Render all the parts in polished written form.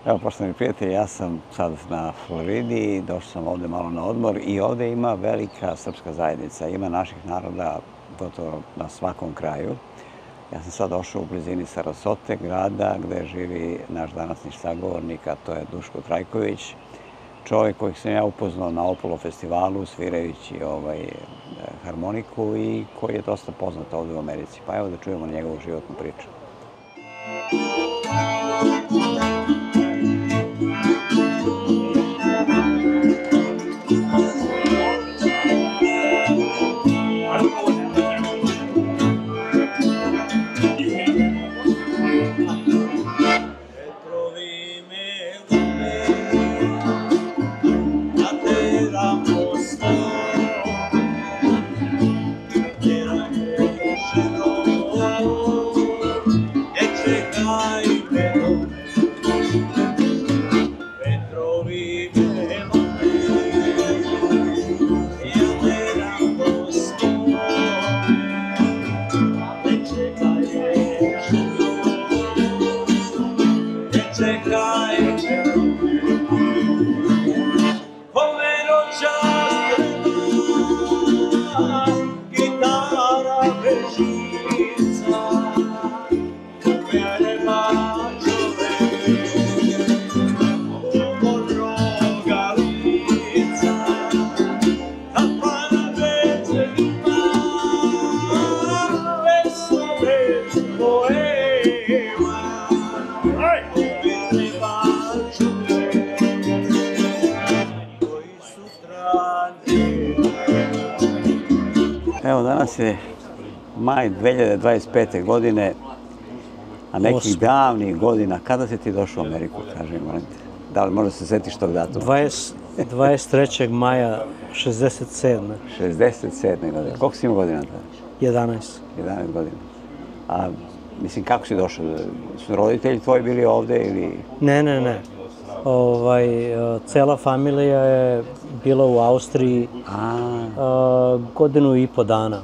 Evo, poštovani prijatelji, ja sam sad na Floridi, došao sam ovde malo na odmor i ovde ima velika srpska zajednica. Ima naših naroda gotovo na svakom kraju. Ja sam sad došao u blizini Sarasote, grada gde živi naš današnji sagovornik, a to je Duško Trajković. Čovjek kojeg sam ja upoznao na Opolo festivalu svirajući harmoniku i koji je dosta poznat ovde u Americi. Pa evo da čujemo njegovu životnu priču. Evo, danas je maj 2025. godine, a nekih davnih godina. Kada si ti došao u Ameriku, kaži mi, molim te? Da li možda se setiš tog datuma? 23. maja 67. 67. godine. Koliko si imao godina tada? 11. 11 godina. A, mislim, kako si došao? Su roditelji tvoji bili ovde ili... Ne. Cela familija je bila u Austriji godinu i po dana.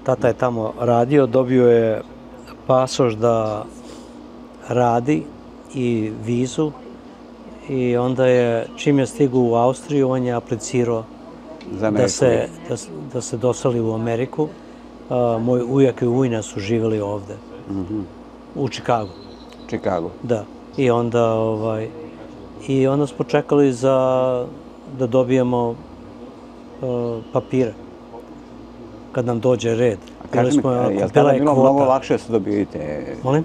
Tata je tamo radio, dobio je pasoš da radi i vizu i onda je, čim je stigao u Austriju, on je aplicirao da se doseli u Ameriku. Moj ujak i ujna su živjeli ovde, u Čikagu. Čikagu? Da. I onda smo čekali da dobijemo papire, kad nam dođe red. Kaži mi, je li tada bilo mnogo lakše da se dobijete? Molim?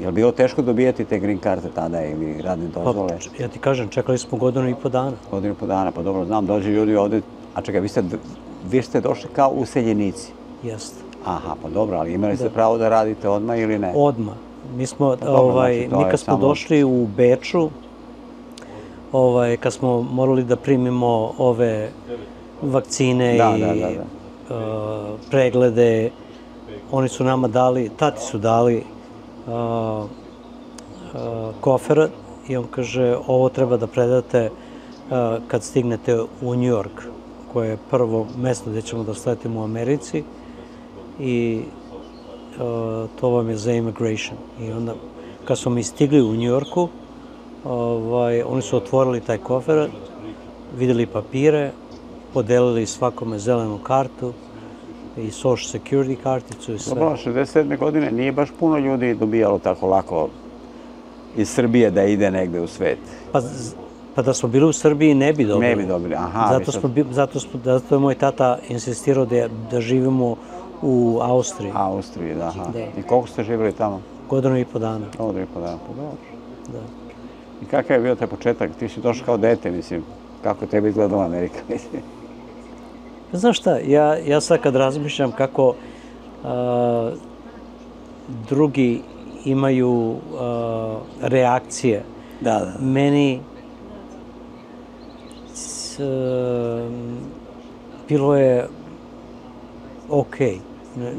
Je li bilo teško dobijati te green karte tada ili radne dozvole? Pa, ja ti kažem, čekali smo godinu i po dana. Godinu i po dana, pa dobro, znam, dođe ljudi ovde, a čekaj, vi ste došli kao useljenici? Jeste. Aha, pa dobro, ali imali ste pravo da radite odmah ili ne? Odmah. Mi kad smo došli u Beču, kad smo morali da primimo ove vakcine i preglede, oni su nama dali, tati su dali kofer i on kaže ovo treba da predate kad stignete u New York, koje je prvo mesto gde ćemo da sletimo u Americi i to vam je za immigration. I onda kad smo mi stigli u New Yorku, oni su otvorili taj kofer, videli papire, podelili svakome zelenu kartu i social security karticu i sve. Dobro, 67. godine nije baš puno ljudi dobijalo tako lako iz Srbije da ide negde u svet. Pa da smo bili u Srbiji ne bi dobili. Ne bi dobili, aha. Zato je moj tata insistirao da živimo u Austriji. Austriji, da, aha. I koliko ste živjeli tamo? Godinu i po dana. Godinu i po dana, pa dobro. Da. I kakav je bio taj početak? Ti si došao kao dete, mislim. Kako je tebi izgledala Amerika, mislim? Znaš šta, ja sad kad razmišljam kako drugi imaju reakcije, meni bilo je okej.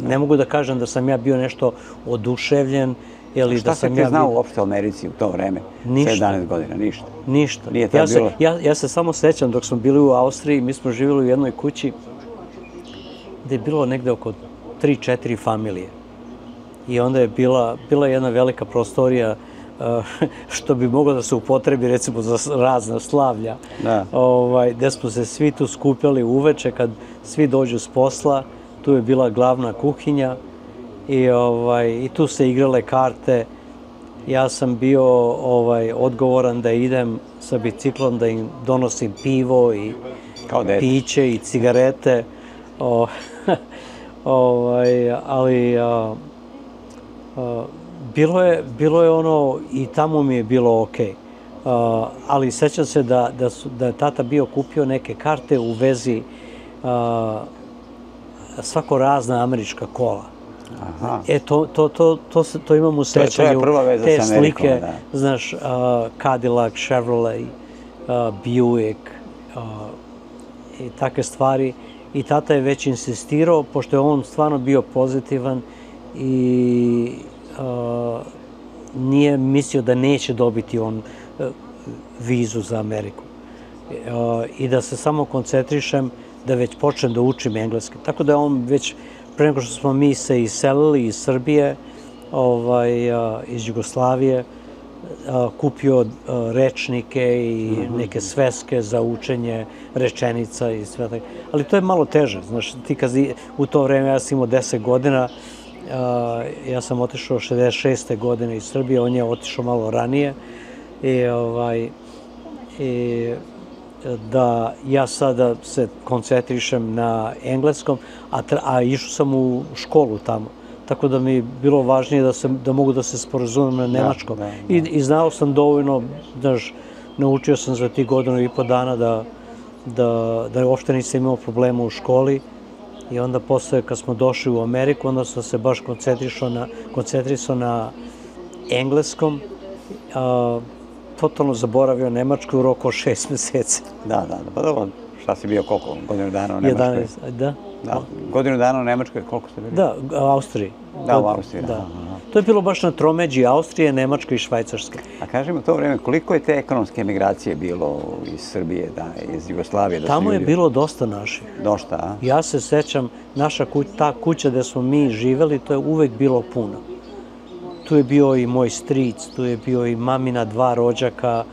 Ne mogu da kažem da sam ja bio nešto oduševljen. Šta se ti znao uopšte o Americi u to vreme? Ništa. 17 godina, ništa? Ništa. Nije tad bilo? Ja se samo sećam dok smo bili u Austriji, mi smo živjeli u jednoj kući gde je bilo negde oko 3-4 familije. I onda je bila jedna velika prostorija što bi moglo da se upotrebi recimo za razna slavlja, gde smo se svi tu skupljali uveče kad svi dođu s posla, tu je bila glavna kuhinja i tu se igrale karte. Ja sam bio odgovoran da idem sa biciklom, da im donosim pivo i piće i cigarete, ali bilo je ono i tamo mi je bilo okej. Ali sećam se da je tata bio kupio neke karte u vezi svako razna američka kola. To imam u sećanju, te slike, znaš, Cadillac, Chevrolet, Buick i takve stvari. I tata je već insistirao, pošto je on stvarno bio pozitivan i nije mislio da neće dobiti on vizu za Ameriku. I da se samo koncentrišem da već počnem da učim engleski. Tako da je on već, pre nego što smo mi se iselili iz Srbije, iz Jugoslavije, kupio rečnike i neke sveske za učenje rečenica i sve tako. Ali to je malo teže. Znaš, ti kad u to vreme, ja sam imao 10 godina, ja sam otišao 66. godine iz Srbije, on je otišao malo ranije i da ja sada se koncentrišem na engleskom, a išao sam u školu tamo. Tako da mi je bilo važnije da mogu da se sporazumem na nemačkom. I znao sam dovoljno, znaš, naučio sam za tih 1,5 dana da uopšte nisam imao problema u školi. I onda posle, kad smo došli u Ameriku, onda sam se baš koncentrisao na engleskom. Totalno zaboravio nemačku u roku od 6 meseci. Da, pa dobro, šta si bio koliko? Godinu dana u Nemačkoj? 11, da. Godinu dana u Nemačkoj, koliko ste bili? Da, u Austriji. Da, u Austriji, da. To je bilo baš na tromeđi Austrije, Nemačke i Švajcarske. A kaži mi u to vreme, koliko je te ekonomske emigracije bilo iz Srbije, iz Jugoslavije? Tamo je bilo dosta naših. Dosta, a? Ja se sećam, ta kuća gde smo mi živeli, to je uvek bilo puno. Tu je bio i moj stric, tu je bio i mamina 2 rođaka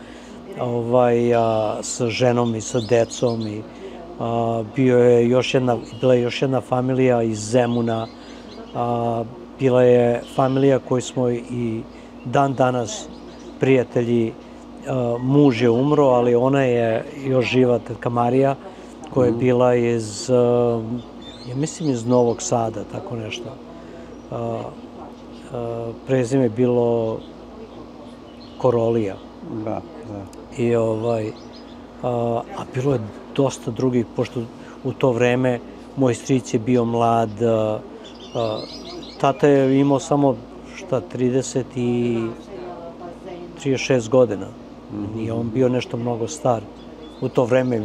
sa ženom i sa decom. Bila je još jedna familija iz Zemuna. Bila je familija koju smo i dan danas prijatelji. Muž je umro, ali ona je još živa, tetka Marija, koja je bila iz, ja mislim iz Novog Sada, tako nešto. Prezime je bilo Korolija. Da. A bilo je dosta drugih, pošto u to vreme moj stric je bio mlad. Tata je imao samo, 36 godina. Nije on bio nešto mnogo star u to vreme.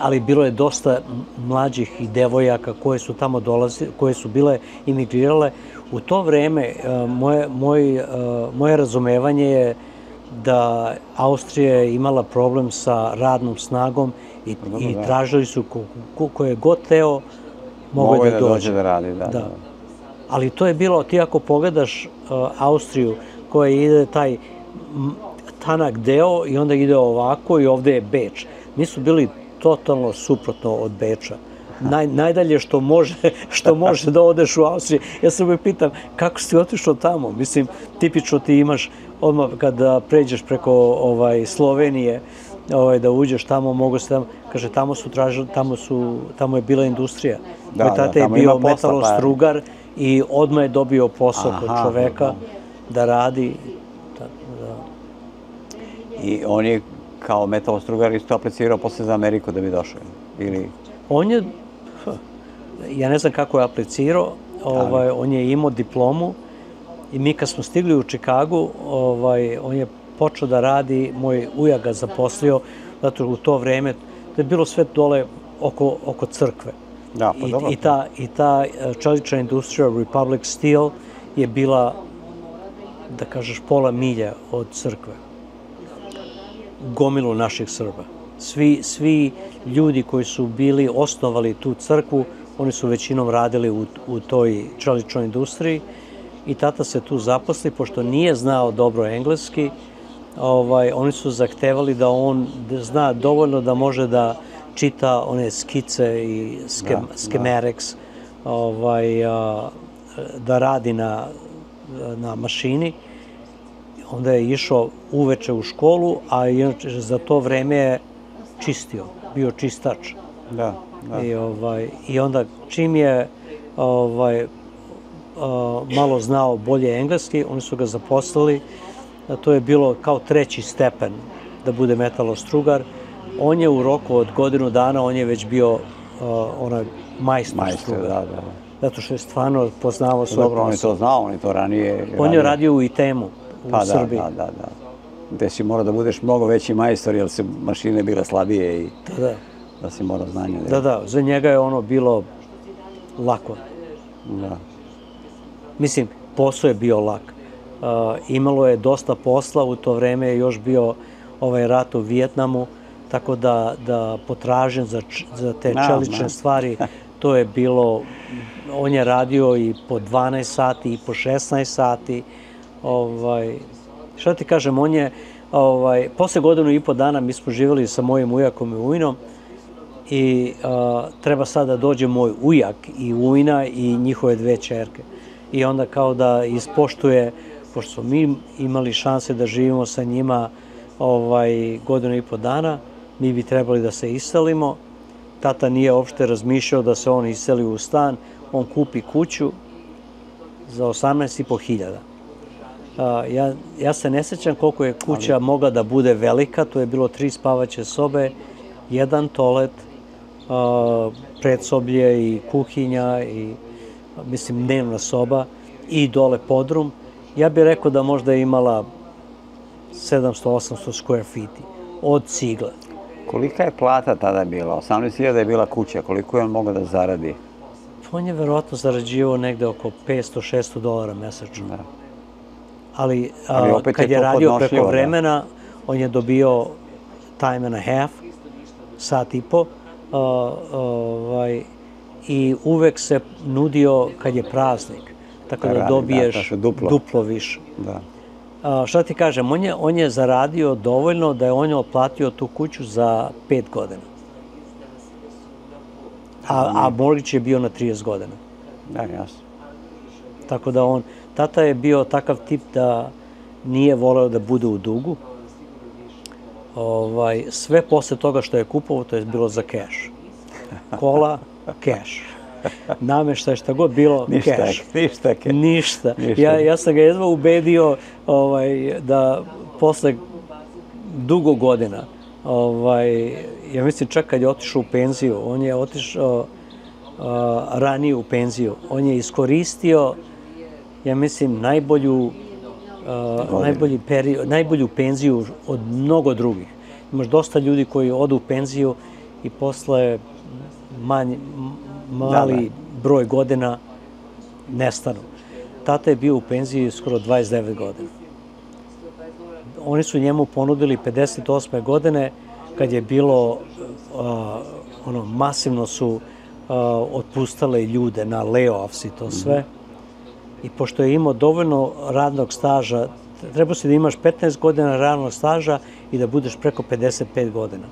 Ali bilo je dosta mlađih i devojaka koje su tamo dolazile, koje su bile imigrirale. U to vreme moje razumevanje je da Austrija je imala problem sa radnom snagom i tražili su ko je god teo mogo je da dođe. Da radi, da. Ali to je bilo, ti ako pogledaš Austriju koja ide taj tanak deo i onda ide ovako i ovde je Beč. Mi su bili totalno suprotno od Beča. Najdalje što može da odeš u Austriju. Ja se uvijek pitam, kako si otišao tamo? Mislim, tipično ti imaš, odmah kada pređeš preko Slovenije, da uđeš tamo, mogu se tamo, kaže, tamo je bila industrija. Moj tata je bio metalostrugar i odmah je dobio posao kod čoveka da radi. I on je kao metalostrugar isto aplicirao posle za Ameriku da bi došao? On je, ja ne znam kako je aplicirao, on je imao diplomu i mi kad smo stigli u Čikagu, on je počeo da radi, moj ujak ga zaposlio, zato u to vreme, to je bilo sve dole oko crkve. Da, pa dobro. I ta čelična industrija Republic Steel je bila, da kažeš, pola milja od crkve. Gomilu naših Srba. Svi ljudi koji su osnovali tu crkvu, oni su većinom radili u toj čeličnoj industriji i tata se tu zaposli, pošto nije znao dobro engleski, oni su zahtevali da on zna dovoljno da može da čita one skice i schematics, da radi na mašini. Onda je išao uveče u školu, a inače za to vreme je čistio, bio čistač. Da. I onda čim je malo znao bolje engleski, oni su ga zaposlili. To je bilo kao 3. stepen da bude metalostrugar. On je u roku od godinu dana, on je već bio majstor strugara. Zato što je stvarno poznavao svoj posao. Dobro, on je to znao, on je to ranije... On je radio u ITM-u u Srbiji. Da. Gde si morao da budeš mnogo veći majstor, jer su mašine bile slabije i da si morao znanje. Da, za njega je ono bilo lako. Da. Mislim, posao je bio lak. Imalo je dosta posla, u to vreme je još bio rat u Vijetnamu, tako da potražen za te čelične stvari, to je bilo, on je radio i po 12 sati i po 16 sati. Šta ti kažem, on je, posle godinu i po dana mi smo živjeli sa mojim ujakom i ujinom i treba sad da dođe moj ujak i ujna i njihove 2 ćerke. I onda kao da ispoštuje, pošto smo mi imali šanse da živimo sa njima godinu i po dana, mi bi trebali da se iselimo. Tata nije uopšte razmišljao da se on iseli u stan, on kupi kuću za 18.500. Ja se ne sećam koliko je kuća mogla da bude velika, to je bilo 3 spavaće sobe, 1 toalet, predsoblje i kuhinja i mislim dnevna soba i dole podrum. Ja bih rekao da možda je imala 700-800 square feet od cigle. Kolika je plata tada bila? 18.000 je bila kuća, koliko je on mogao da zaradi? On je verovatno zarađivao negde oko $500-600 mesečno. Ali kad je radio preko vremena, on je dobio time and a half, sat i po, i uvek se nudio kad je praznik, tako da dobiješ duplo više. Šta ti kažem, on je zaradio dovoljno da je on otplatio tu kuću za 5 godina. A mortgage je bio na 30 godina. Da, jasno. Tako da tata je bio takav tip da nije voleo da bude u dugu. Sve posle toga što je kupovao, to je bilo za keš. Kola, keš. Nameštaj, šta god bilo, keš. Ništa. Ja sam ga jedva ubedio da posle dugo godina, ja mislim čak kad je otišao u penziju, on je otišao ranije u penziju, on je iskoristio, ja mislim, najbolju penziju od mnogo drugih. Imaš dosta ljudi koji odu u penziju i posle mali broj godina nestanu. Tata je bio u penziji skoro 29 godina. Oni su njemu ponudili 58. godine, kad je bilo, masivno su otpustale ljude na layoffs i to sve. I pošto je imao dovoljno radnog staža, trebao si da imaš 15 godina radnog staža i da budeš preko 55 godina.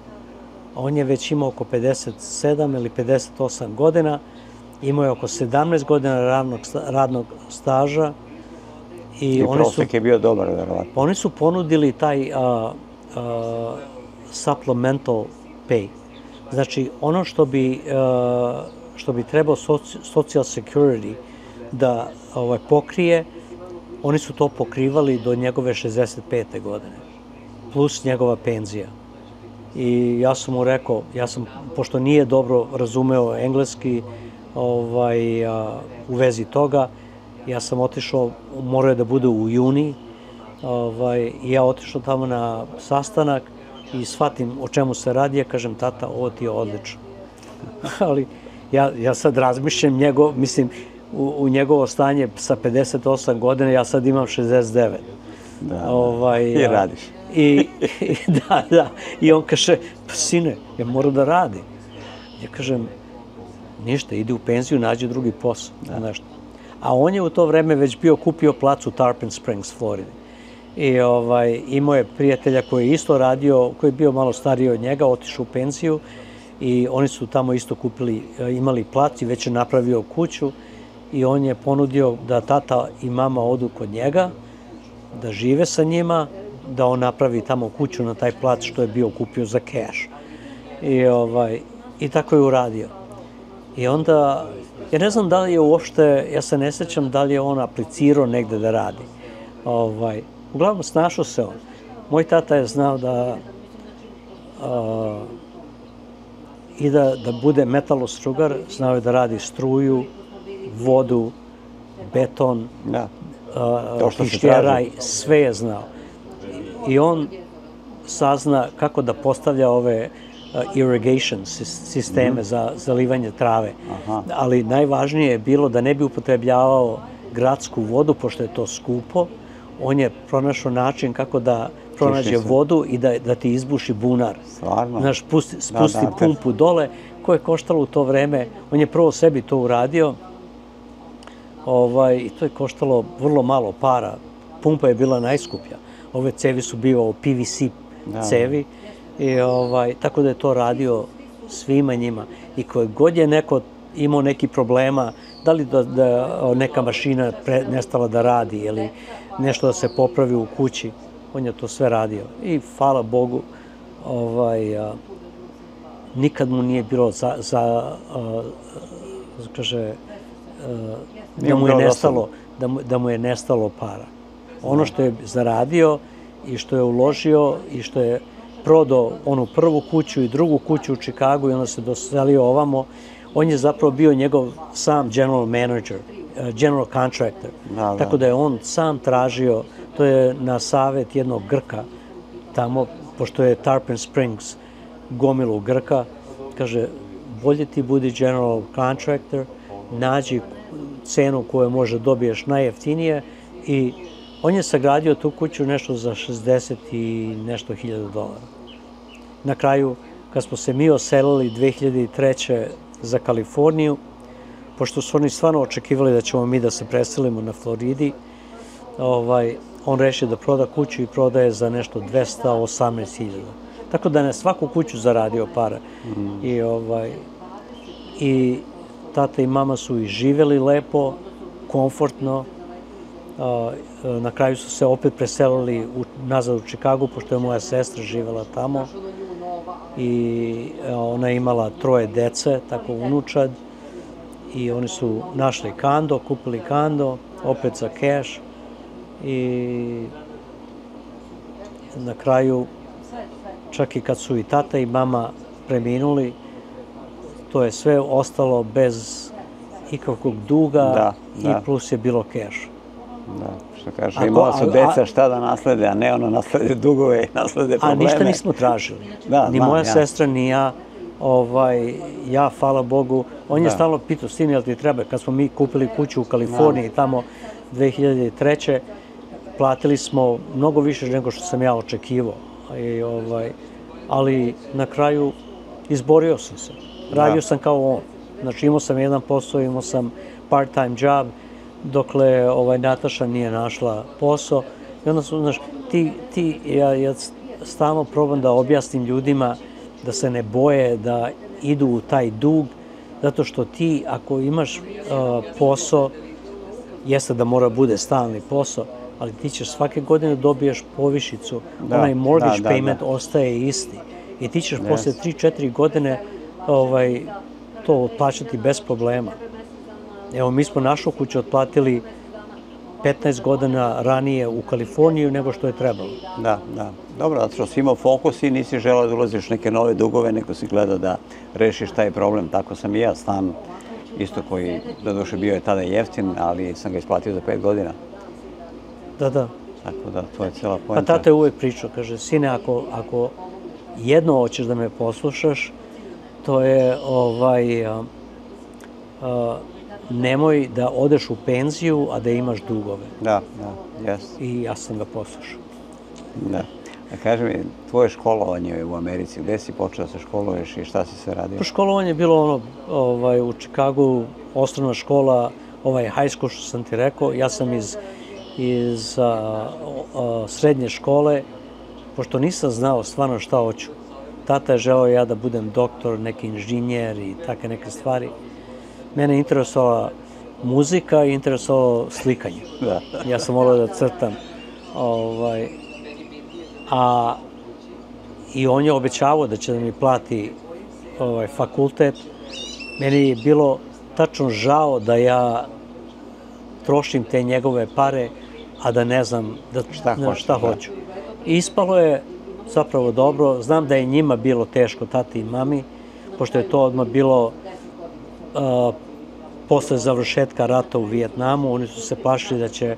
On je već imao oko 57 ili 58 godina, imao je oko 17 godina radnog staža. I prosek je bio dobar, verovatno. Oni su ponudili taj supplemental pay. Znači, ono što bi trebao Social Security da pokrije, oni su to pokrivali do njegove 65. godine, plus njegova penzija. I ja sam mu rekao, pošto nije dobro razumeo engleski u vezi toga, ja sam otišao, morao je da bude u juni, i ja otišao tamo na sastanak i shvatim o čemu se radi, ja kažem, tata, ovo ti je odlično. Ali ja sad razmišljam u njegovo stanje sa 58 godina, ja sad imam 69. I radiš. Da, i on kaže, sine, ja moram da radim. Ja kažem, ništa, idi u penziju, nađi drugi posao, nešto. A on je u to vreme već bio kupio plac u Tarpon Springs, Floridi. I imao je prijatelja koji je isto radio, koji je bio malo stariji od njega, otišao u penziju i oni su tamo isto imali plac i već je napravio kuću i on je ponudio da tata i mama odu kod njega, da žive sa njima, da on napravi tamo kuću na taj plac što je bio kupio za keš. I tako je uradio. I onda, ja ne znam da li je uopšte, ja se ne sećam da li je on aplicirao negde da radi. Uglavnom, snašao se on. Moj tata je znao da bude metalostrugar, znao je da radi struju, vodu, beton, pištjeraj, sve je znao. I on sazna kako da postavlja ove irrigation sisteme za zalivanje trave. Ali najvažnije je bilo da ne bi upotrebljavao gradsku vodu, pošto je to skupo. On je pronašao način kako da pronađe vodu i da ti izbuši bunar. Stvarno? Znaš, spusti pumpu dole, koje je koštalo u to vreme. On je prvo sebi to uradio i to je koštalo vrlo malo para. Pumpa je bila najskuplja. Ove cevi su bio PVC cevi. Tako da je to radio svima njima. I koje god je neko imao neki problema, da li da neka mašina nestala da radi ili nešto da se popravi u kući, on je to sve radio. I hvala Bogu, nikad mu nije bilo da mu je nestalo para. Ono što je zaradio i što je uložio i što je prodao onu prvu kuću i drugu kuću u Čikagu i onda se doselio ovamo, on je zapravo bio njegov sam general manager, general contractor. Tako da je on sam tražio, to je na savet jednog Grka tamo, pošto je Tarpon Springs gomilu Grka, kaže, bolje ti budi general contractor, nađi cenu koju može dobiješ najjeftinije i on je sagradio tu kuću nešto za 60 i nešto $1,000. Na kraju, kad smo se mi oselili 2003. za Kaliforniju, pošto su oni stvarno očekivali da ćemo mi da se preselimo na Floridi, on rešio da proda kuću i prodaje za nešto 218.000. Tako da je na svaku kuću zaradio para. I tata i mama su i živeli lepo, komfortno. Na kraju su se opet preselili nazad u Čikagu, pošto je moja sestra živela tamo. I ona je imala 3 dece, tako unučad. I oni su našli kando, kupili kando, opet za keš. I na kraju, čak i kad su i tata i mama preminuli, to je sve ostalo bez ikakvog duga i plus je bilo keš. Da, što kaže, imala su deca šta da naslede, a ne ono naslede dugove i naslede probleme. A ništa nismo tražili. Ni moja sestra, ni ja. Ja, hvala Bogu, on je stalno pitao, sin, jel ti treba? Kad smo mi kupili kuću u Kaliforniji, tamo 2003. platili smo mnogo više nego što sam ja očekivao. Ali na kraju izborio sam se. Radio sam kao on. Znači imao sam jedan posao, imao sam part-time job, dokle Nataša nije našla posao. I onda su, znaš, ja stalno probam da objasnim ljudima da se ne boje da idu u taj dug, zato što ti, ako imaš posao, jeste da mora bude stalni posao, ali ti ćeš svake godine dobiješ povišicu, onaj mortgage payment ostaje isti. I ti ćeš posle 3-4 godine to otplaćati bez problema. Evo, mi smo našu kuću otplatili 15 godina ranije u Kaliforniju nego što je trebalo. Da. Dobro, zato što si imao fokus i nisi želeo da ulaziš neke nove dugove, nego si gledao da rešiš taj problem. Tako sam i ja, stan isto koji, doduše, bio je tada jeftin, ali sam ga isplatio za 5 godina. Da. Tako da, to je cijela poenta. Pa tata je uvek pričao, kaže, sine, ako jedno hoćeš da me poslušaš, to je nemoj da odeš u penziju, a da imaš dugove. Da, jes. I ja sam ga poslušao. Da. A kaži mi, tvoje školovanje u Americi, gde si počeo da se školuješ i šta si sve radio? Školovanje je bilo u Čikagu, osnovna škola, high school što sam ti rekao, ja sam iz srednje škole, pošto nisam znao stvarno šta hoću. Tata je želeo ja da budem doktor, neki inženjer i takve neke stvari. Mene interesovala muzika i interesovalo slikanje. Ja sam volio da crtam. I on je obećavao da će da mi plati fakultet. Meni je bilo tačno žao da ja trošim te njegove pare, a da ne znam šta hoću. I ispalo je zapravo dobro. Znam da je njima bilo teško, tati i mami, pošto je to odmah bilo posle završetka rata u Vijetnamu. Oni su se plašili da će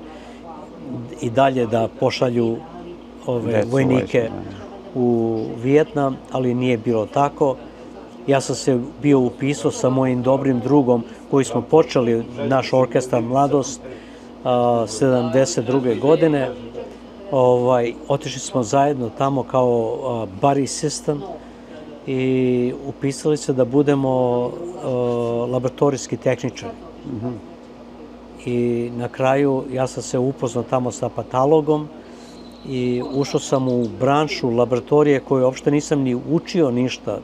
i dalje da pošalju vojnike u Vijetnam, ali nije bilo tako. Ja sam se bio upisao sa mojim dobrim drugom koji smo počeli naš orkestar Mladost 72. godine. Otišli smo zajedno tamo kao buddy system i upisali se da budemo laboratorijski tehničari. I na kraju ja sam se upoznao tamo sa patologom i ušao sam u branšu laboratorije koju uopšte nisam ni učio ništa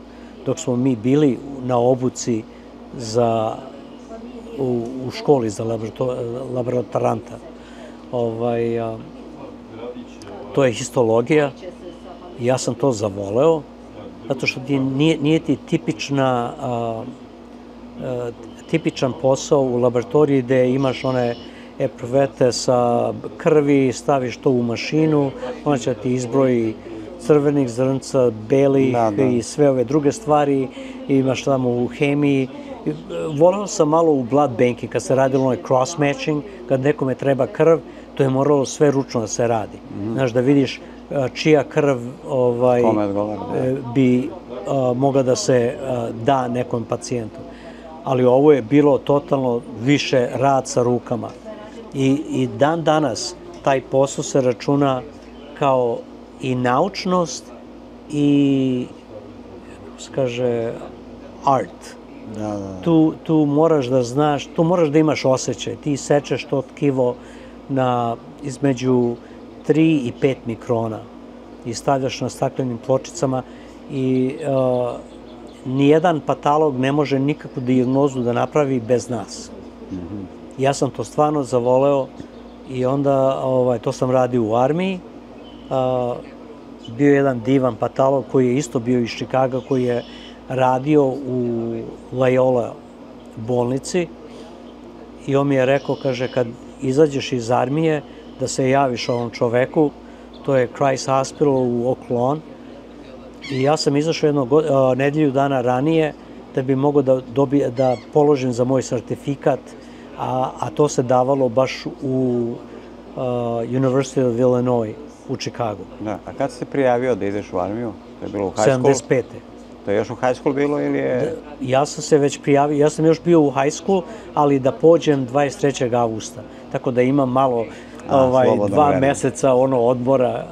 dok smo mi bili na obuci u školi za laboratoranta. To je histologija i ja sam to zavoleo, zato što nije ti tipičan posao u laboratoriji gde imaš one epruvete sa krvi, staviš to u mašinu, ona će ti izbroji crvenih zrnca, belih i sve ove druge stvari, imaš tamo u hemiji. Voleo sam malo u blood banking, kad se radilo onaj cross matching, kad nekome treba krv, to je moralo sve ručno da se radi. Znaš, da vidiš čija krv bi mogla da se da nekom pacijentu. Ali ovo je bilo totalno više rad sa rukama. I dan danas taj posao se računa kao i naučnost i, kako se kaže, art. Tu moraš da znaš, tu moraš da imaš osjećaj. Ti sečeš to tkivo između 3 i 5 mikrona i stavljaš na staklenim pločicama i nijedan patolog ne može nikakvu dijagnozu da napravi bez nas. Ja sam to stvarno zavoleo i onda to sam radio u armiji. Bio je jedan divan patolog koji je isto bio iz Čikaga, koji je radio u Loyola bolnici i on mi je rekao, kaže, kad izađeš iz armije, da se javiš ovom čoveku, to je Christ Hospital u Oak Lawn, i ja sam izašao nedelju dana ranije da bi mogao da položim za moj sertifikat, a to se davalo baš u University of Illinois u Čikagu. A kad si se prijavio da ideš u armiju? To je bilo u high school? 75. To je još u high school bilo ili je... Ja sam se već prijavio, ja sam još bio u high school, ali da pođem 23. avgusta. Tako da imam malo 2 meseca odmora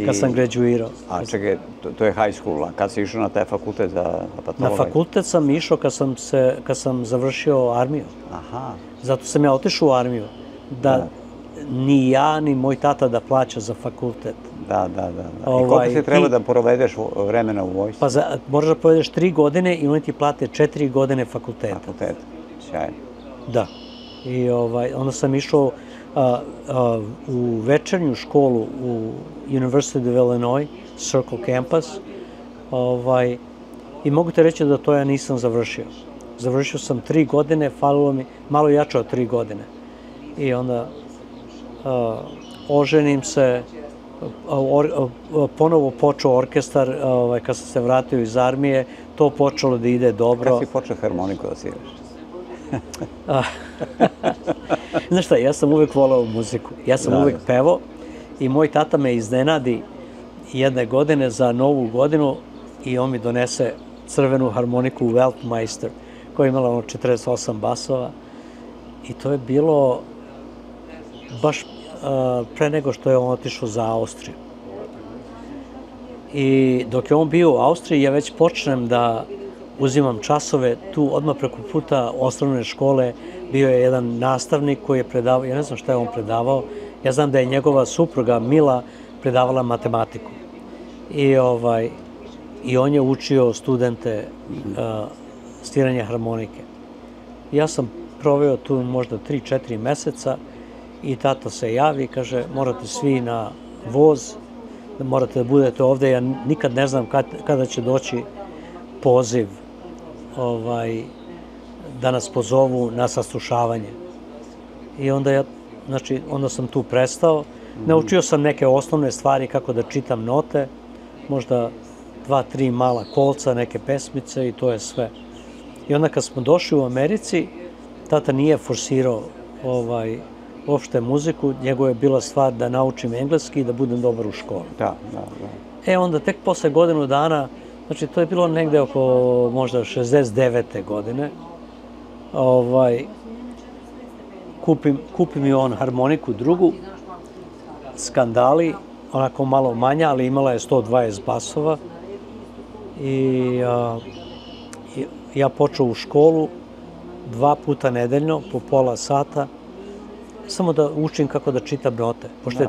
kad sam graduirao. A čekaj, to je high school, a kad si išao na taj fakultet za patologa? Na fakultet sam išao kad sam završio armiju. Zato sam ja otišao u armiju, da ni ja, ni moj tata da plaća za fakultet. I koliko si treba da provedeš vremena u vojsci? Pa moraš da provedeš 3 godine i oni ti plate 4 godine fakulteta. Fakultet, sjajno. Da. I onda sam išao u večernju školu u University of Illinois, Circle Campus, i mogu te reći da to ja nisam završio. Završio sam 3 godine, falilo mi malo jače od 3 godine. I onda oženim se, ponovo počeo orkestar, kad sam se vratio iz armije, to počelo da ide dobro. Kad si počeo harmoniku da sviraš? Znaš šta, ja sam uvek voleo muziku, ja sam uvek pevao i moj tata me iznenadi jedne godine za Novu godinu i on mi donese crvenu harmoniku Weltmeister koja je imala 48 basova i to je bilo baš pre nego što je on otišao za Austriju. I dok je on bio u Austriji, ja već počnem da uzimam časove tu odmah preko puta osnovne škole bio je jedan nastavnik koji je predavao, ja ne znam šta je on predavao, ja znam da je njegova supruga Mila predavala matematiku. I on je učio studente sviranje harmonike. Ja sam proveo tu možda 3-4 meseca i tata se javi i kaže morate svi na voz, morate da budete ovde, ja nikad ne znam kada će doći poziv da nas pozovu na saslušavanje. I onda sam tu prestao. Naučio sam neke osnovne stvari kako da čitam note, možda 2-3 mala kolca, neke pesmice i to je sve. I onda kad smo došli u Americi, tata nije forsirao uopšte muziku, njegova je bila stvar da naučim engleski i da budem dobar u školi. Da. Onda tek posle godinu dana, znači to je bilo negde oko možda 69. godine, kupi mi on harmoniku drugu, Skandali, onako malo manja, ali imala je 120 basova i ja počeo u školu 2 puta nedeljno, po pola sata, samo da učim kako da čitam note. Pošto je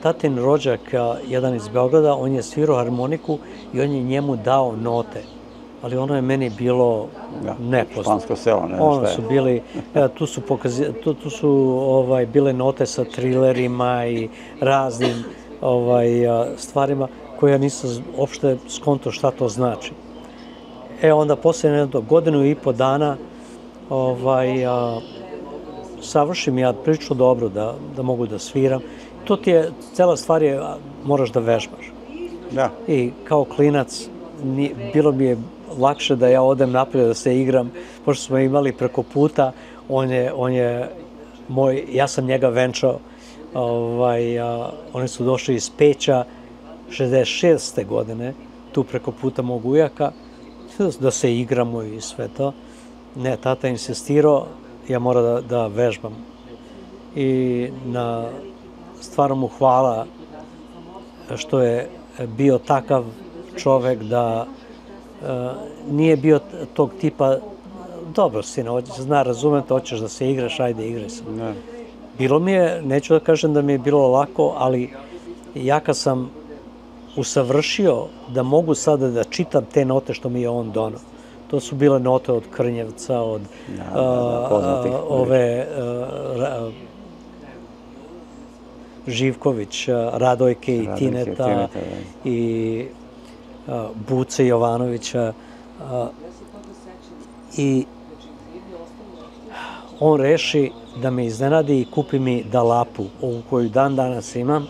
tatin rođak, jedan iz Beograda, on je svirao harmoniku i on je njemu dao note. Ali ono je meni bilo nepoznato. Špansko selo, ne znam šta je. Ono su bili, tu su bile note sa trilerima i raznim stvarima koje ja nisam uopšte skonto šta to znači. Onda posle godinu i po dana savršim ja prilično dobro da mogu da sviram. To ti je, cela stvar je, moraš da vežbaš. Da. I kao klinac, bilo mi je lakše da ja odem napolje da se igram, pošto smo imali preko puta, ja sam njega venčao, oni su došli iz Peća 66. godine, tu preko puta mog ujaka, da se igramo i sve to. Ne, tata insistirao, ja moram da vežbam. I stvarno mu hvala što je bio takav čovek da nije bio tog tipa, dobro sine, zna, razumem te, hoćeš da se igraš, ajde igraj se. Bilo mi je, neću da kažem da mi je bilo lako, ali ja kad sam usavršio da mogu sada da čitam te note što mi je on donao. To su bile note od Krnjevca, od Živković, Radojke i Tineta i Buce Jovanovića. I on reši da me iznenadi i kupi mi Dalapu, ovu koju dan danas imam,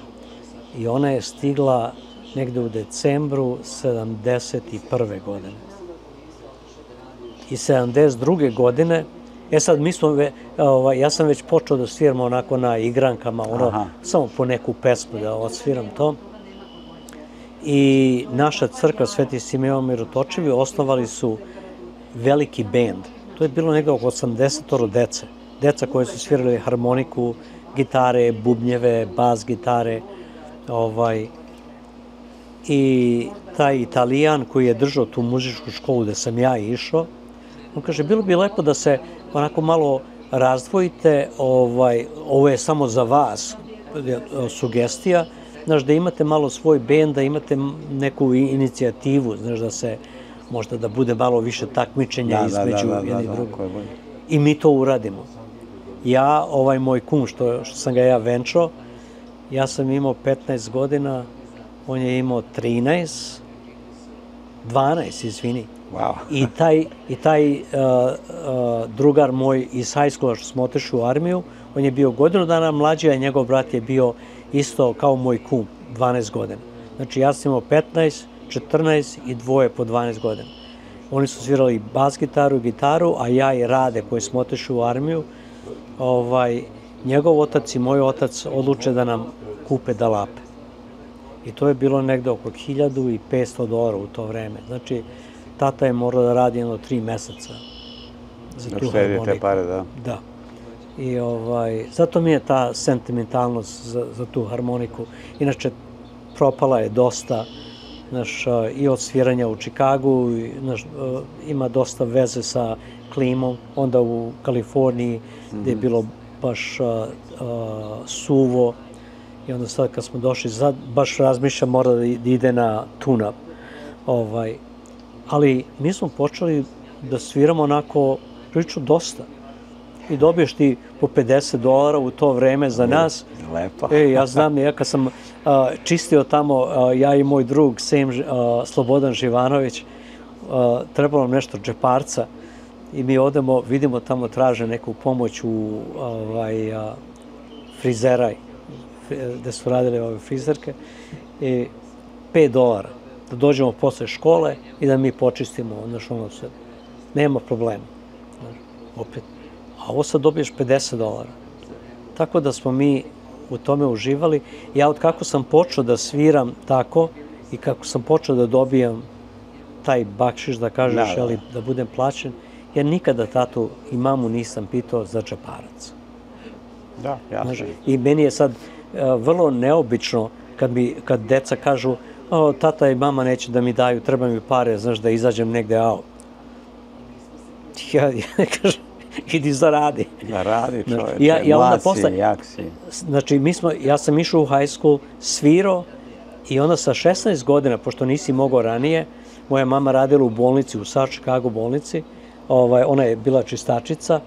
i ona je stigla negde u decembru 71. godine. I 72. godine, sad ja sam već počeo da sviram onako na igrankama, samo po neku pesmu da odsviram to. I naša crkva Sveti Simeon Mirotočivi osnovali su veliki bend. To je bilo negde oko 80 dece. Deca koje su svirali harmoniku, gitare, bubnjeve, bas gitare. I taj Italijan koji je držao tu muzičku školu gde sam ja išao, on kaže, bilo bi lepo da se onako malo razdvojite, ovo je samo za vas sugestija, znaš, da imate malo svoj bend, da imate neku inicijativu, znaš, da se, možda da bude malo više takmičenja između jedni i drugi. I mi to uradimo. Ja, moj kum, što sam ga ja venčao, ja sam imao 15 godina, on je imao 12, izvini. I taj drugar moj iz high schoola što smo otišli u armiju, on je bio godinu dana mlađi, a njegov brat je bio isto kao moj kum, 12 godina. Znači ja sam imao 15, 14 i dvoje po 12 godina. Oni su svirali bas gitaru i gitaru, a ja i Rade koji smo otišli u armiju, njegov otac i moj otac odluče da nam kupe Dalape. I to je bilo negde oko $1.500 u to vreme. Znači, tata je morao da radi jedno 3 meseca za tu harmoniku. Te pare, da. Da. I zato mi je ta sentimentalnost za tu harmoniku. Inače, propala je dosta, i od sviranja u Čikagu, ima dosta veze sa klimom, onda u Kaliforniji gde je bilo baš suvo i onda sad kad smo došli, sad baš razmišljam mora da ide na tune-up. Ali mi smo počeli da sviramo onako prilično dosta. I dobiješ ti po $50 u to vreme za nas. Lepo. Ja znam, ja kad sam čistio tamo, ja i moj drug Slobodan Živanović, trebalo nam nešto džeparca i mi odemo, vidimo tamo traže neku pomoć u frizeraj, gde su radile ove frizerke, i $5 da dođemo posle škole i da mi počistimo, ono sve. Nema problema. Opet. A ovo sad dobiješ $50. Tako da smo mi u tome uživali. Ja od kako sam počeo da sviram tako i kako sam počeo da dobijam taj bakšiš, da kažeš, da budem plaćen, ja nikada tatu i mamu nisam pitao za džeparac. Da, jasno. I meni je sad vrlo neobično kad deca kažu tata i mama neće da mi daju, treba mi pare, znaš, da izađem negde out. Ja kažem, idi zaradi. Zaradi, čoveče, mlad si, jak si. Znači, ja sam išao u high school, svirao i onda sa 16 godina, pošto nisi mogao ranije, moja mama radila u bolnici, u South Chicago bolnici, ona je bila čistačica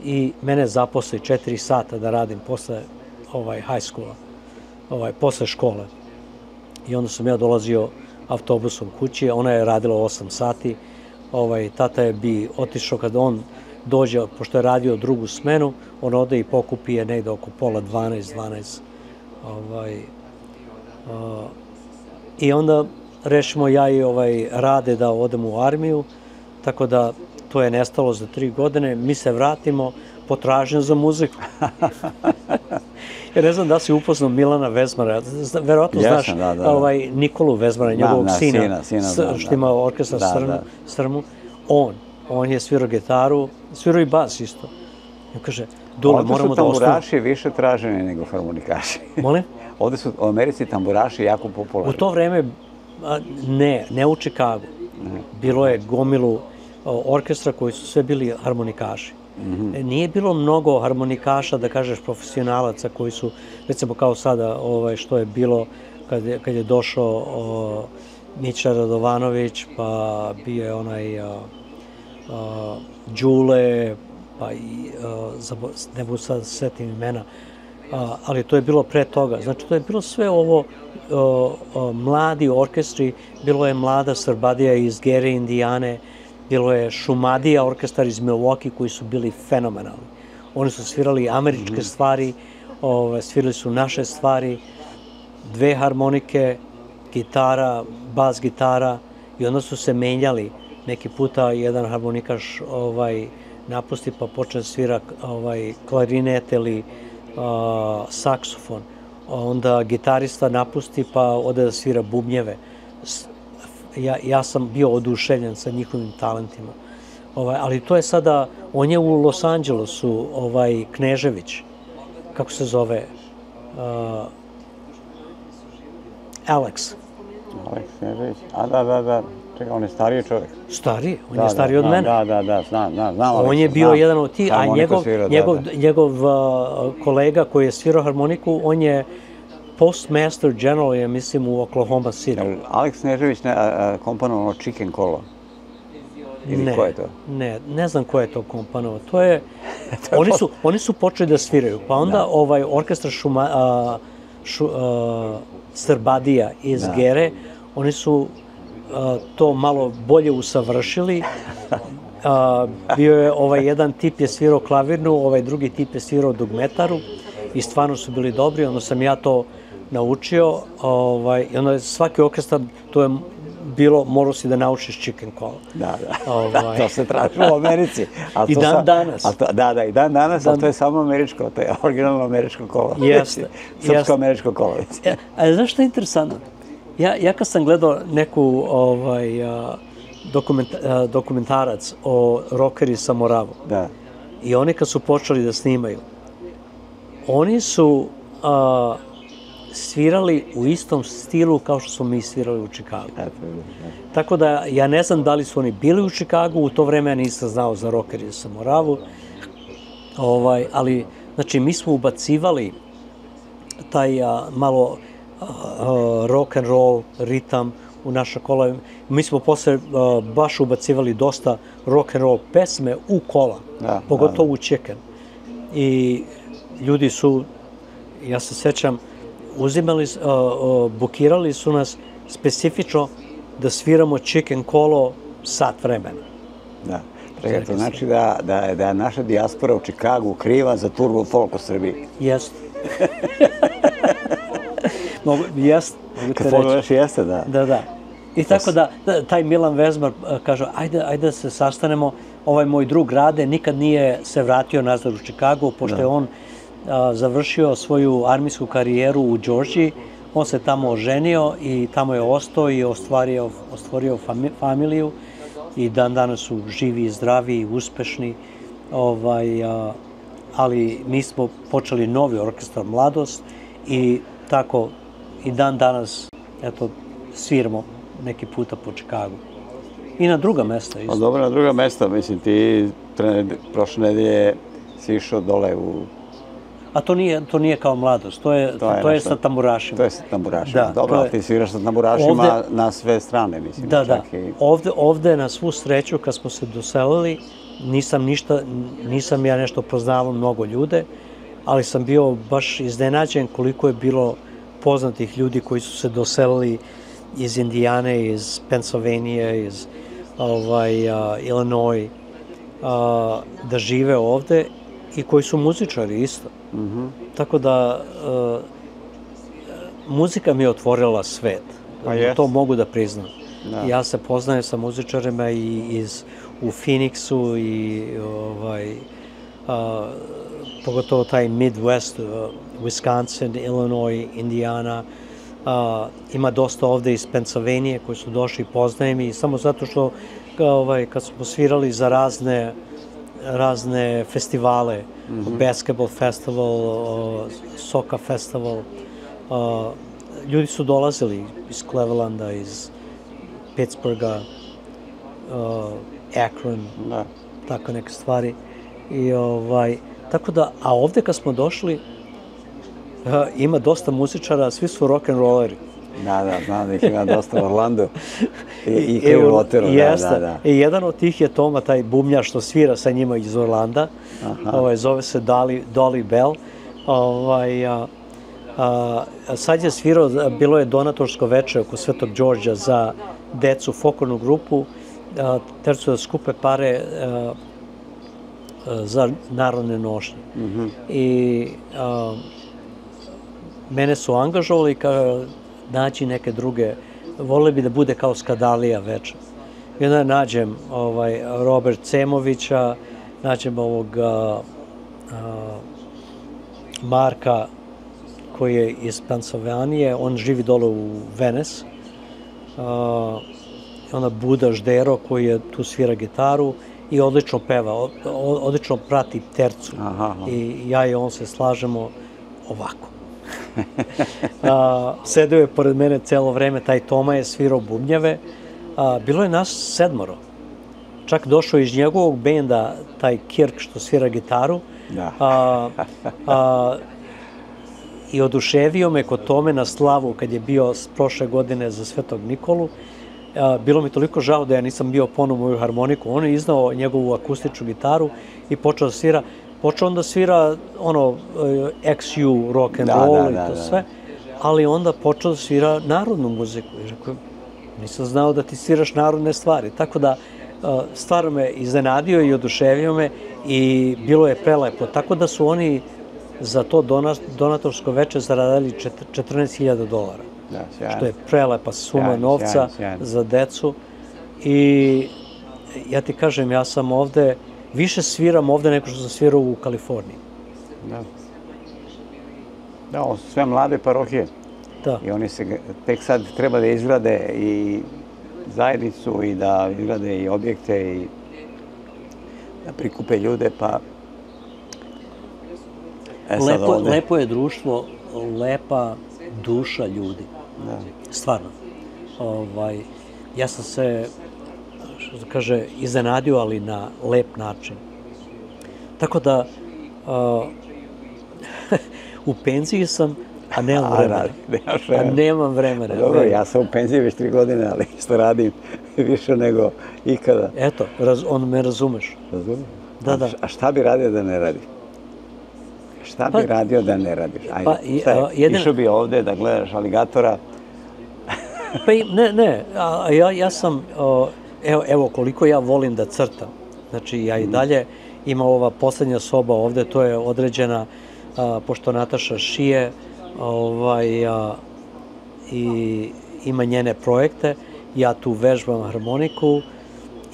i mene zaposli 4 sata da radim posle high schoola, posle škole. I onda sam ja dolazio autobusom kući, ona je radila 8 sati, tata bi otišao kad on dođe, pošto je radio drugu smenu, on ode i pokupi je negde oko pola 12. I onda rešimo ja i Rade da odemo u armiju, tako da to je nestalo za 3 godine. Mi se vratimo, potražnja za muziku. Ja ne znam da si upoznao Milana Vezmara, verovatno znaš Nikolu Vezmara, njegovog sina, što ima orkestar Srmu. On je svirao gitaru, svirao i bas isto. On kaže, Dule, moramo da ovde su tamburaši više traženi nego harmonikaši. Molim? Ovde su u Americi tamburaši jako popularni. U to vreme, ne u Čikagu. Bilo je gomilu orkestra koji su sve bili harmonikaši. Nije bilo mnogo harmonikaša, da kažeš, profesionalaca koji su, recimo kao sada, što je bilo kad je došao Mića Radovanović, pa bio je onaj Đule, pa i ne mogu sad setim imena, ali to je bilo pre toga. Znači, to je bilo sve ovo mladi orkestri, bilo je mlada Srbadija iz Gere, Indijane, bilo je Šumadija orkestar iz Milwaukee koji su bili fenomenalni. Oni su svirali američke stvari, svirali su naše stvari, 2 harmonike, gitara, bas gitara i onda su se menjali. Neki puta jedan harmonikaš napusti pa počne svira klarinet ili saksofon. Onda gitarista napusti pa ode da svira bubnjeve. Ja sam bio oduševljen sa njihovim talentima. Ali to je sada, on je u Los Angelesu, Knežević, kako se zove, Alex. Alex Knežević, da. Čekaj, on je stariji čovjek. Stariji? On je stariji od mene. Da, znam. On je bio jedan od tih, a njegov kolega koji je svirao harmoniku, on je postmaster general, ja mislim, u Oklahoma City. Alex Knežević komponovao Chicken Kolo? Ili ko je to? Ne znam ko je to komponovao. To je... Oni su počeli da sviraju, pa onda orkestar Srbadija iz Gere, oni su to malo bolje usavršili. Bio je jedan tip je svirao klavirnu, drugi tip je svirao dugmetaru i stvarno su bili dobri, onda sam ja to naučio i onda je svaki orkestar, to je bilo, morao si da naučiš Chicken Call. Da, to se tražilo u Americi. I dan danas. Da, i dan danas, ali to je samo američko, to je originalno američko kolo. Jeste. Srpsko-američko kolo. Ali znaš što je interesantno? Ja kad sam gledao neku dokumentarac o Rockeri sa Moravu i oni kad su počeli da snimaju, oni su svirali u istom stilu kao što smo mi svirali u Čikagu. Tako da ja ne znam da li su oni bili u Čikagu, u to vreme ja nisam znao za Rocker i za Moravu, ali znači mi smo ubacivali taj malo rock and roll ritam u naša kola. Mi smo posle baš ubacivali dosta rock and roll pesme u kola, pogotovo u Chicken. I ljudi su, ja se sećam, bukirali su nas specifično da sviramo Chicken kolo sat vremena. Da, to znači da je naša dijaspora u Čikagu kriva za turbo folk u Srbiji. Jeste. Jeste. Kad pogledaš, jeste, da. Da. I tako da, taj Milan Vezmar kaže, ajde da se sastanemo, ovaj moj drug Rade nikad nije se vratio nazad u Čikagu, pošto je on završio svoju armijsku karijeru u Đorđiji, on se tamo oženio i tamo je ostao i ostvario familiju i dan danas su živi i zdravi i uspešni, ali mi smo počeli novi orkestar Mladost i tako i dan danas, eto, sviramo neki puta po Čikagu. I na druga mesta isto. Dobro, na druga mesta, mislim, ti prošle nedelje si išao dole u... A to nije kao Mladost, to je sa tamburašima. To je sa tamburašima, dobro, ali ti sviraš sa tamburašima na sve strane, mislim. Da. Ovde, na svu sreću, kad smo se doselili, nisam ja nešto poznavao mnogo ljude, ali sam bio baš iznenađen koliko je bilo poznatih ljudi koji su se doselili iz Indijane, iz Pennsylvania, iz Illinois, da žive ovde i koji su muzičari isto. Tako da muzika mi je otvorila svet. To mogu da priznam. Ja se poznajem sa muzičarima i u Phoenixu i pogotovo taj Midwest, Wisconsin, Illinois, Indiana. Ima dosta ovde iz Pennsylvania koji su došli, poznajem i samo zato što kad smo svirali za razne festivale, Basketball Festival, Soca Festival, ljudi su dolazili iz Clevelanda, iz Pittsburgha, Akron, tako neke stvari. Tako da, a ovde kad smo došli, ima dosta muzičara, svi su rock'n'rolleri. Da, znam da ih ima dosta u Orlandu i Clearwateru, da. I jedan od tih je Toma, taj bubnjar što svira sa njima iz Orlanda, zove se Dolly Bell. Sad je svirao, bilo je donatorsko veče oko Svetog Đorđa za decu, folklornu grupu, tercu da skupe pare za narodne nošnje. I mene su angažovali kao naći neke druge, voleli bi da bude kao Skadalija večer. I onda nađem Robert Cemovića, nađem ovog Marka koji je iz Pensilvanije, on živi dole u Venice. Onda Buda Ždero koji je tu svira gitaru i odlično peva, odlično prati tercu. I ja i on se slažemo ovako. Sedeo je pored mene celo vreme, taj Toma je svirao bubnjeve. Bilo je nas 7. Čak došao iz njegovog benda taj Kirk što svira gitaru. I oduševio me kod Tome na slavu kad je bio prošle godine za Svetog Nikolu. Bilo mi toliko žao da ja nisam bio ponovo moju harmoniku. On je iznao njegovu akustičnu gitaru i počeo da svira. Počeo on da svira XU, rock and roll i to sve, ali onda počeo da svira narodnu muziku. I rekao, nisam znao da ti sviraš narodne stvari. Tako da stvarno me iznenadio i oduševio me i bilo je prelepo. Tako da su oni za to donatorsko veče zaradili $14.000. Što je prelepa suma novca za decu. I ja ti kažem, ja sam ovde, više sviram ovde nego što sam svirao u Kaliforniji. Da, ovo su sve mlade parohije. I oni se tek sad treba da izgrade i zajednicu i da izgrade i objekte i da prikupe ljude, pa... Lepo je društvo, lepa duša ljudi. Stvarno. Ja sam se, što se kaže, iznenadio, ali na lep način. Tako da, u penziji sam, a nemam vremena. A nemam vremena. Dobro, ja sam u penziji već 3 godine, ali isto radim više nego ikada. Eto, on me razumeš. Razumem? Da. A šta bi radio da ne radi? Šta bi radio da ne radiš? Išao bi ovde da gledaš aligatora? Pa ne, ja sam, evo koliko ja volim da crtam. Znači, ja i dalje ima ova poslednja soba ovde, to je određena, pošto Nataša šije, i ima njene projekte, ja tu vežbam harmoniku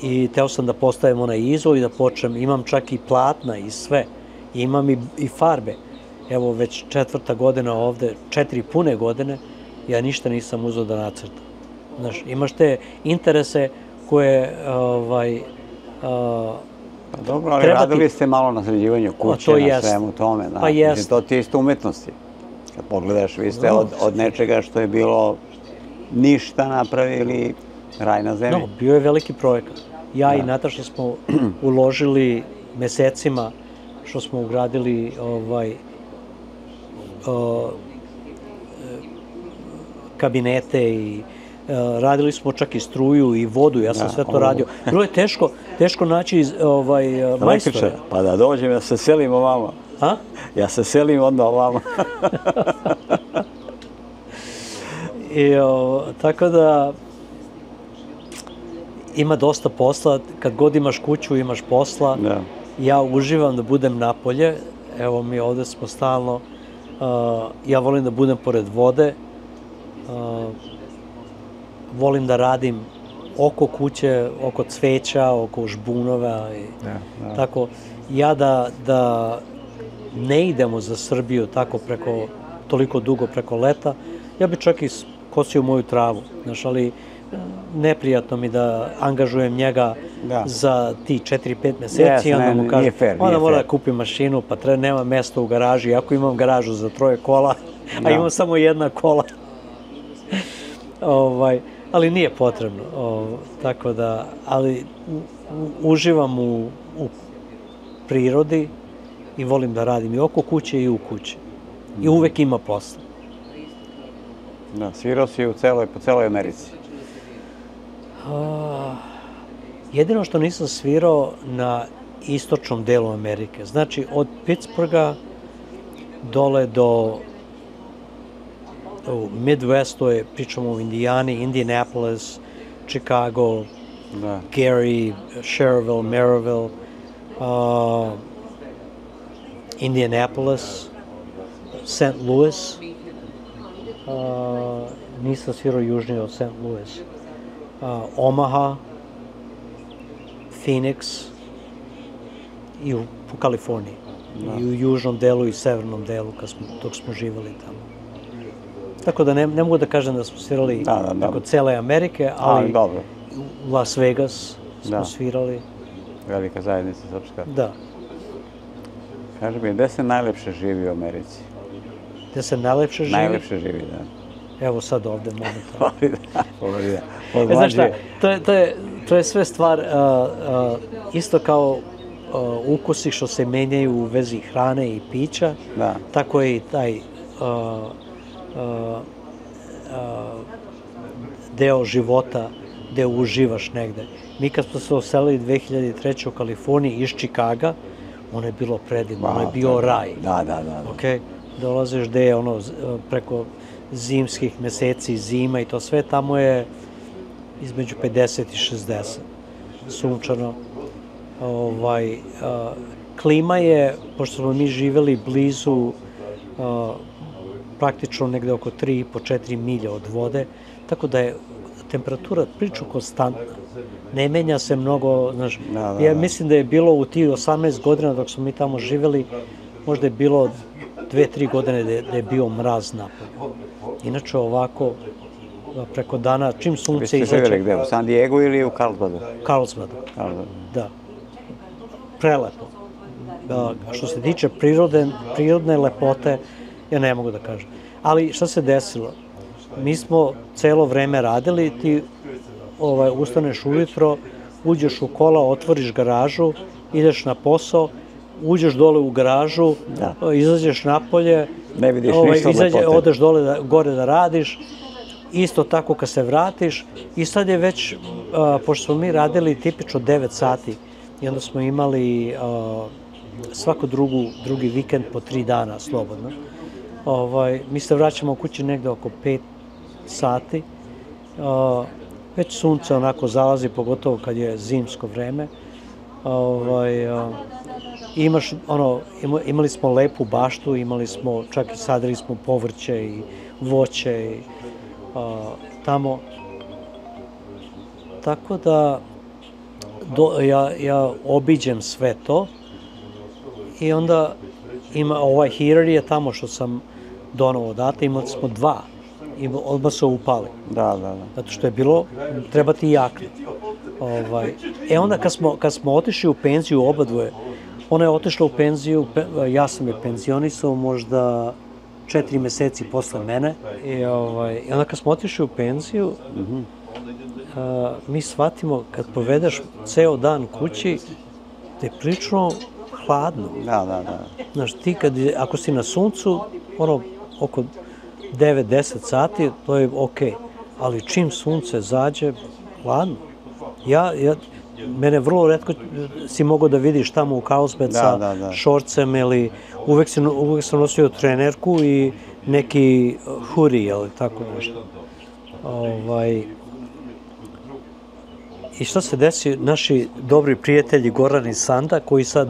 i teo sam da postavim onaj izvoj i da počnem, imam čak i platna i sve, imam i farbe. Evo već 4. godina ovde, 4 pune godine, ja ništa nisam uzeo da nacrtam. Znaš, imaš te interese koje, Pa dobro, ali radili ste malo na sređivanju kuće, na svemu tome. Pa jest. To ti je isto umetnosti. Kad pogledaš, vi ste od nečega što je bilo ništa napravili raj na zemlji. No, bio je veliki projekat. Ja i Nataša smo uložili mesecima što smo ugradili kabinete i radili smo čak i struju i vodu, ja sam sve to radio. Bilo je teško naći majstora. Pa da dođem, ja se selim ovamo. A? Ja se selim onda ovamo. Tako da ima dosta posla, kad god imaš kuću imaš posla. Ja uživam da budem napolje, evo mi ovde smo stalno, ja volim da budem pored vode, volim da radim oko kuće, oko cveća, oko žbunova i tako. Ja da ne idemo za Srbiju tako toliko dugo preko leta, ja bi čak i kosio moju travu, znaš, ali neprijatno mi da angažujem njega za ti 4-5 meseci i onda mu kažem, onda mora da kupi mašinu, pa nema mesta u garaži, ako imam garažu za 3 kola, a imam samo 1 kola. Ali nije potrebno, tako da, ali uživam u prirodi i volim da radim i oko kuće i u kući. I uvek ima posla. Da, svirao si po celoj Americi. Jedino što nisam svirao na istočnom delu Amerike. Znači, od Pittsburgha dole do Midwestu, pričamo o Indijani, Indianapolis, Chicago, Gary, Cherville, Maryville, Indianapolis, St. Louis, nisam svirao južnije od St. Louis, Omaha, Phoenix i u Kaliforniji. I u južnom delu i severnom delu dok smo živali tamo. Tako da ne mogu da kažem da smo svirali preko cele Amerike, ali u Las Vegas smo svirali. Velika zajednica srpska. Da. Kaži mi, gde se najlepše živi u Americi? Gde se najlepše živi? Najlepše živi, da. Evo sad ovde momentalno. Florida. Znaš šta, to je sve stvar isto kao ukusi što se menjaju u vezi hrane i pića, tako je i taj deo života gde uživaš negde. Mi kad smo se oselili 2003. u Kaliforniji iz Čikaga, ono je bilo predivno, ono je bio raj. Da. Dolaziš gde je preko zimskih meseci, zima i to sve, tamo je između 50 i 60. Sunčano. Klima je, pošto smo mi živeli blizu, praktično negde oko 3,5-4 milje od vode, tako da je temperatura prilično konstantna. Ne menja se mnogo, znaš, ja mislim da je bilo u tih 18 godina dok smo mi tamo živeli, možda je bilo 2-3 godine da je bio mraz napolje. Inače ovako, preko dana, čim sunce izađe... Vi ste živjeli gde, u San Diego ili u Carlsbadu? Carlsbadu, da. Prelepo. Što se tiče prirodne lepote, ja ne mogu da kažem. Ali šta se desilo? Mi smo celo vreme radili, ti ustaneš ujutro, uđeš u kola, otvoriš garažu, ideš na posao, uđeš dole u garažu, izađeš napolje, ne vidiš ništa od lepote. Odeš gore da radiš, isto tako kad se vratiš i sad je već, pošto smo mi radili tipično 9 sati i onda smo imali svako drugi vikend po 3 dana slobodno. Mi se vraćamo kući negde oko 5 sati, već sunce onako zalazi, pogotovo kad je zimsko vreme. Imali smo lepu baštu, čak i sadili smo povrće i voće i tamo. Tako da ja obiđem sve to i onda ovaj heater je tamo što sam donao odatle, imali smo 2 i odmah se upali. Da. Zato što je bilo, treba ti jakne. Onda kad smo otišli u penziju oba dvoje, ona je otišla u penziju, ja sam je penzionisao možda 4 meseci posle mene i onda kad smo otišli u penziju, mi shvatimo kad povedeš ceo dan kući da je prilično hladno. Da. Znaš, ti ako si na suncu, oko 9-10 sati, to je okej, ali čim sunce zađe, hladno. Mene vrlo retko si mogao da vidiš tamo u Carlsbad sa šorcem ili uvek sam nosio trenerku i neki hoodie ili tako nešto. I šta se desi, naši dobri prijatelji Goran i Sanda, koji sad,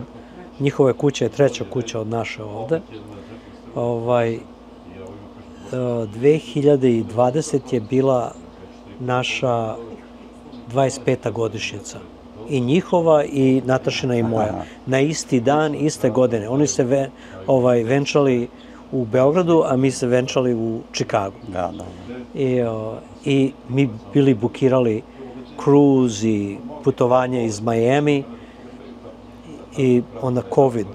njihove kuće je 3. kuća od naše ovde, 2020 je bila naša 25. godišnjica. I njihova i Natašina i moja. Na isti dan, iste godine. Oni se venčali u Beogradu, a mi se venčali u Čikagu. I mi bili bukirali kruz i putovanje iz Miami i onda COVID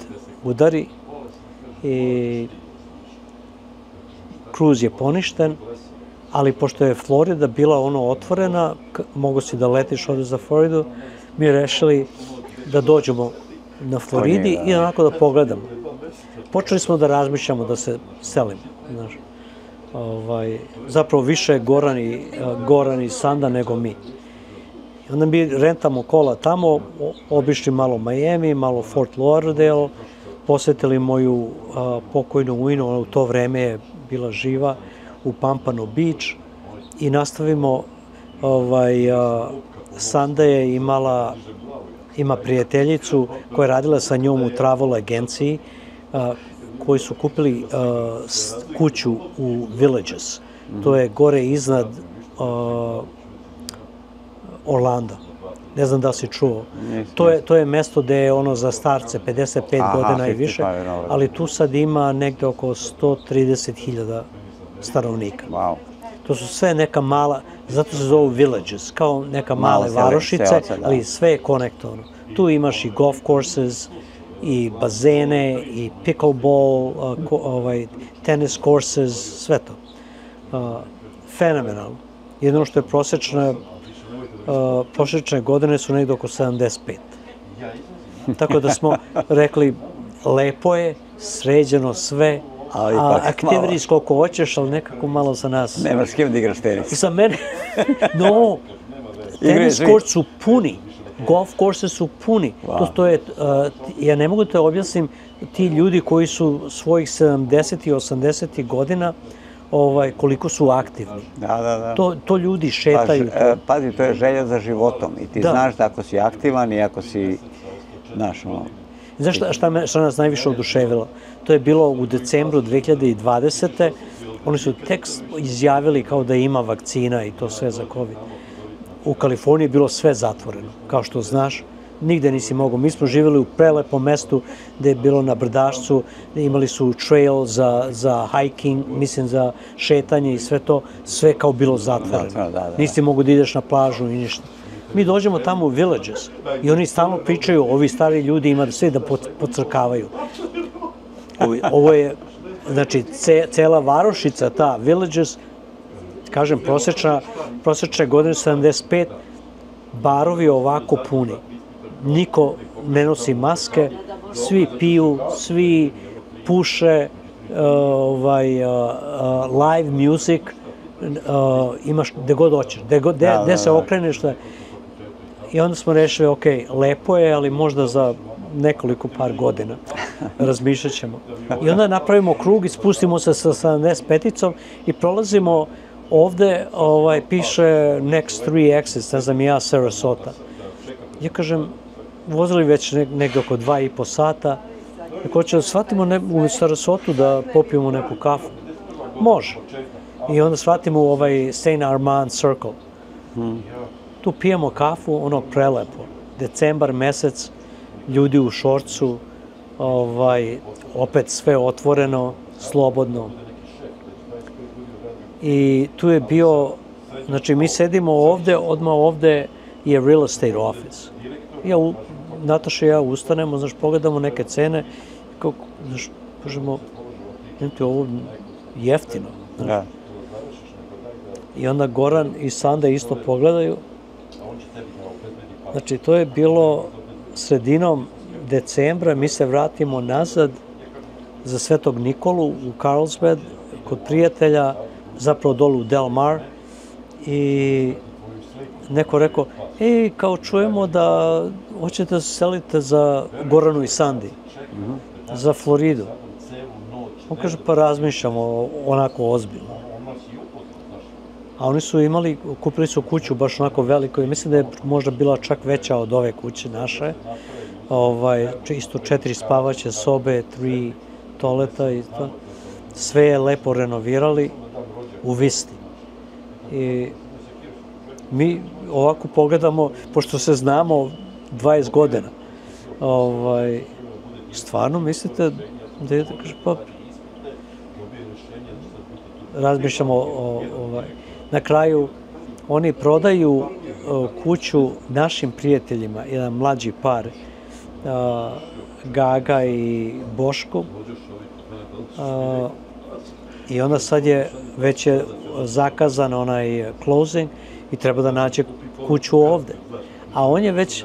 udari i kruz je poništen, ali pošto je Florida bila otvorena, mogu si da letiš ovde za Floridu, mi rešili da dođemo na Floridi i onako da pogledamo. Počeli smo da razmišljamo da se selimo. Zapravo više Goran i Sanda nego mi. Onda mi rentamo kola tamo, obišli malo Miami, malo Fort Lauderdale, posetili moju pokojnu ujnu, ona u to vreme je bila živa, u Pampano Beach i nastavimo, Sanda je ima prijateljicu koja je radila sa njom u travel agenciji, koji su kupili kuću u Villages. To je gore iznad Orlanda. Ne znam da si čuo. To je mesto gde je za starce 55 godina i više, ali tu sad ima negde oko 130.000 stanovnika. To su sve neka mala, zato se zovu villages, kao neka male varošice, ali sve je konektovano. Tu imaš i golf courses, i bazene, i pickleball, tennis courses, sve to. Fenomenalno. Jedino što je prosječne godine su negde oko 75. Tako da smo rekli, lepo je, sređeno sve, activities koliko hoćeš, ali nekako malo za nas. Nema s kim da igraš tenis. Za mene, no, tenis court su puni, golf course su puni. Ja ne mogu da te objasnim, ti ljudi koji su svojih 70. i 80. godina, koliko su aktivni. To ljudi šetaju. Pazi, to je želja za životom i ti znaš da ako si aktivan i ako si, znaš, Znaš šta nas najviše oduševilo? To je bilo u decembru 2020. Oni su tek izjavili kao da ima vakcina i to sve za COVID. U Kaliforniji je bilo sve zatvoreno, kao što znaš. Nigde nisi mogao. Mi smo živjeli u prelepom mestu gde je bilo na brdašcu, imali su trail za hiking, mislim za šetanje i sve to, sve kao bilo zatvoreno. Nisi mogao da ideš na plažu i ništa. Mi dođemo tamo u Villages i oni stalno pričaju, ovi stari ljudi ima sve da pocrkavaju. Ovo je znači cela varošica, ta Villages, kažem, prosječna godina 75, barovi ovako puni. Niko ne nosi maske, svi piju, svi puše, live music, imaš gde god hoćeš, gde se okreneš. I onda smo rešili, ok, lepo je, ali možda za nekoliko par godina razmišljat ćemo. I onda napravimo krug i spustimo se sa 75-icom i prolazimo ovde, piše next 3 exits, ne znam ja, Sarasota. Ja kažem, vozili već negde oko 2,5 sata, ako hoće da shvatimo u Sarasotu da popijemo neku kafu. Može. I onda shvatimo u St. Armand Circle. Tu pijemo kafu, ono prelepo. Decembar mesec, ljudi u šorcu, opet sve otvoreno, slobodno. I tu je bio, znači mi sedimo ovde, odmah ovde je real estate office. Nataša i ja ustanemo, znaš, pogledamo neke cene, znaš, kažemo, nemojte, ovo jeftino. Da. I onda Goran i Sanda isto pogledaju. Znači, to je bilo sredinom decembra, mi se vratimo nazad za Svetog Nikolu u Carlsbad, kod prijatelja, zapravo dolu u Del Mar, i neko rekao, kao čujemo da hoćete da se selite za Goranu i Sandi, za Floridu. On kaže, pa razmišljamo onako ozbiljno. A oni su kupili su kuću baš onako veliko i mislim da je možda bila čak veća od ove kuće naše. Isto 4 spavaće sobe, 3 toaleta i to. Sve je lepo renovirali u Visti. I mi ovako pogledamo, pošto se znamo 20 godina, stvarno mislite da je, kaže, pa razmišljamo na kraju oni prodaju kuću našim prijateljima, jedan mlađi par, Gaga i Boško, i onda sad je već zakazan onaj closing i treba da nađe kuću ovde. A on je već,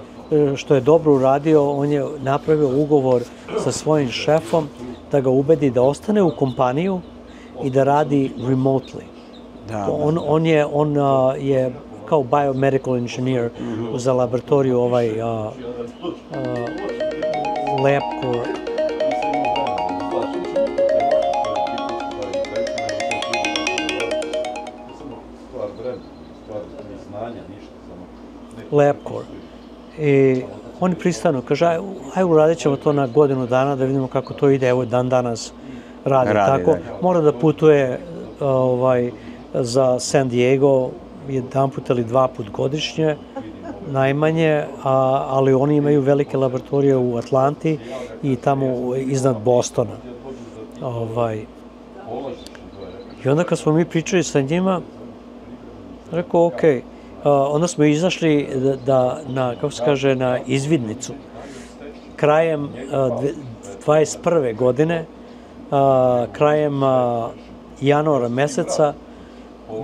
što je dobro uradio, on je napravio ugovor sa svojim šefom da ga ubedi da ostane u kompaniju i da radi remotely. On je kao biomedical engineer za laboratoriju LabCorp. LabCorp. I oni pristanu, kaže, aj uradit ćemo to na godinu dana da vidimo kako to ide, evo dan danas radi tako. Mora da putuje za San Diego jedan put ili 2 put godišnje, najmanje, ali oni imaju velike laboratorije u Atlanti i tamo iznad Bostona. I onda kad smo mi pričali sa njima, rekao, ok, onda smo izašli kako se kaže, na izvidnicu. Krajem 21. godine, krajem januara meseca,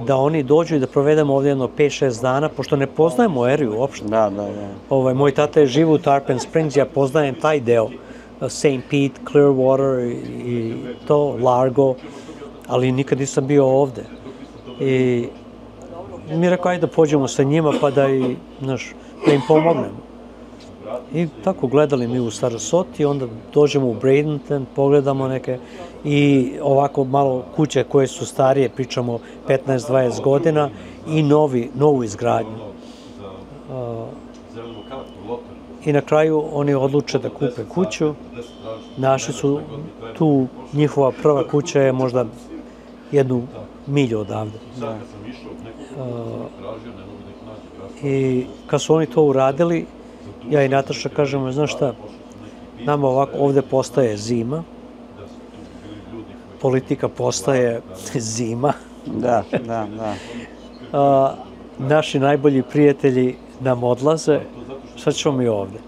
da oni dođu i da provedemo ovdje jedno 5-6 dana, pošto ne poznajemo eriju uopšte. Moj tata je živ u Tarpon Springs, ja poznajem taj deo, St. Pete, Clearwater i to, Largo, ali nikad nisam bio ovde. I mi rekao, ajde da pođemo sa njima pa da im pomognemo. I tako gledali mi u Sarasoti, onda dođemo u Bradenton, pogledamo neke i ovako malo kuće koje su starije, pričamo 15-20 godina i novu izgradnju. I na kraju oni odluče da kupe kuću, našli su tu, njihova prva kuća je možda 1 milju odavde. I kad su oni to uradili, ja i Nataša kažemo, znaš šta, nama ovako ovde postaje zima, politika postaje zima. Da. Naši najbolji prijatelji nam odlaze, sad ćemo mi ovde.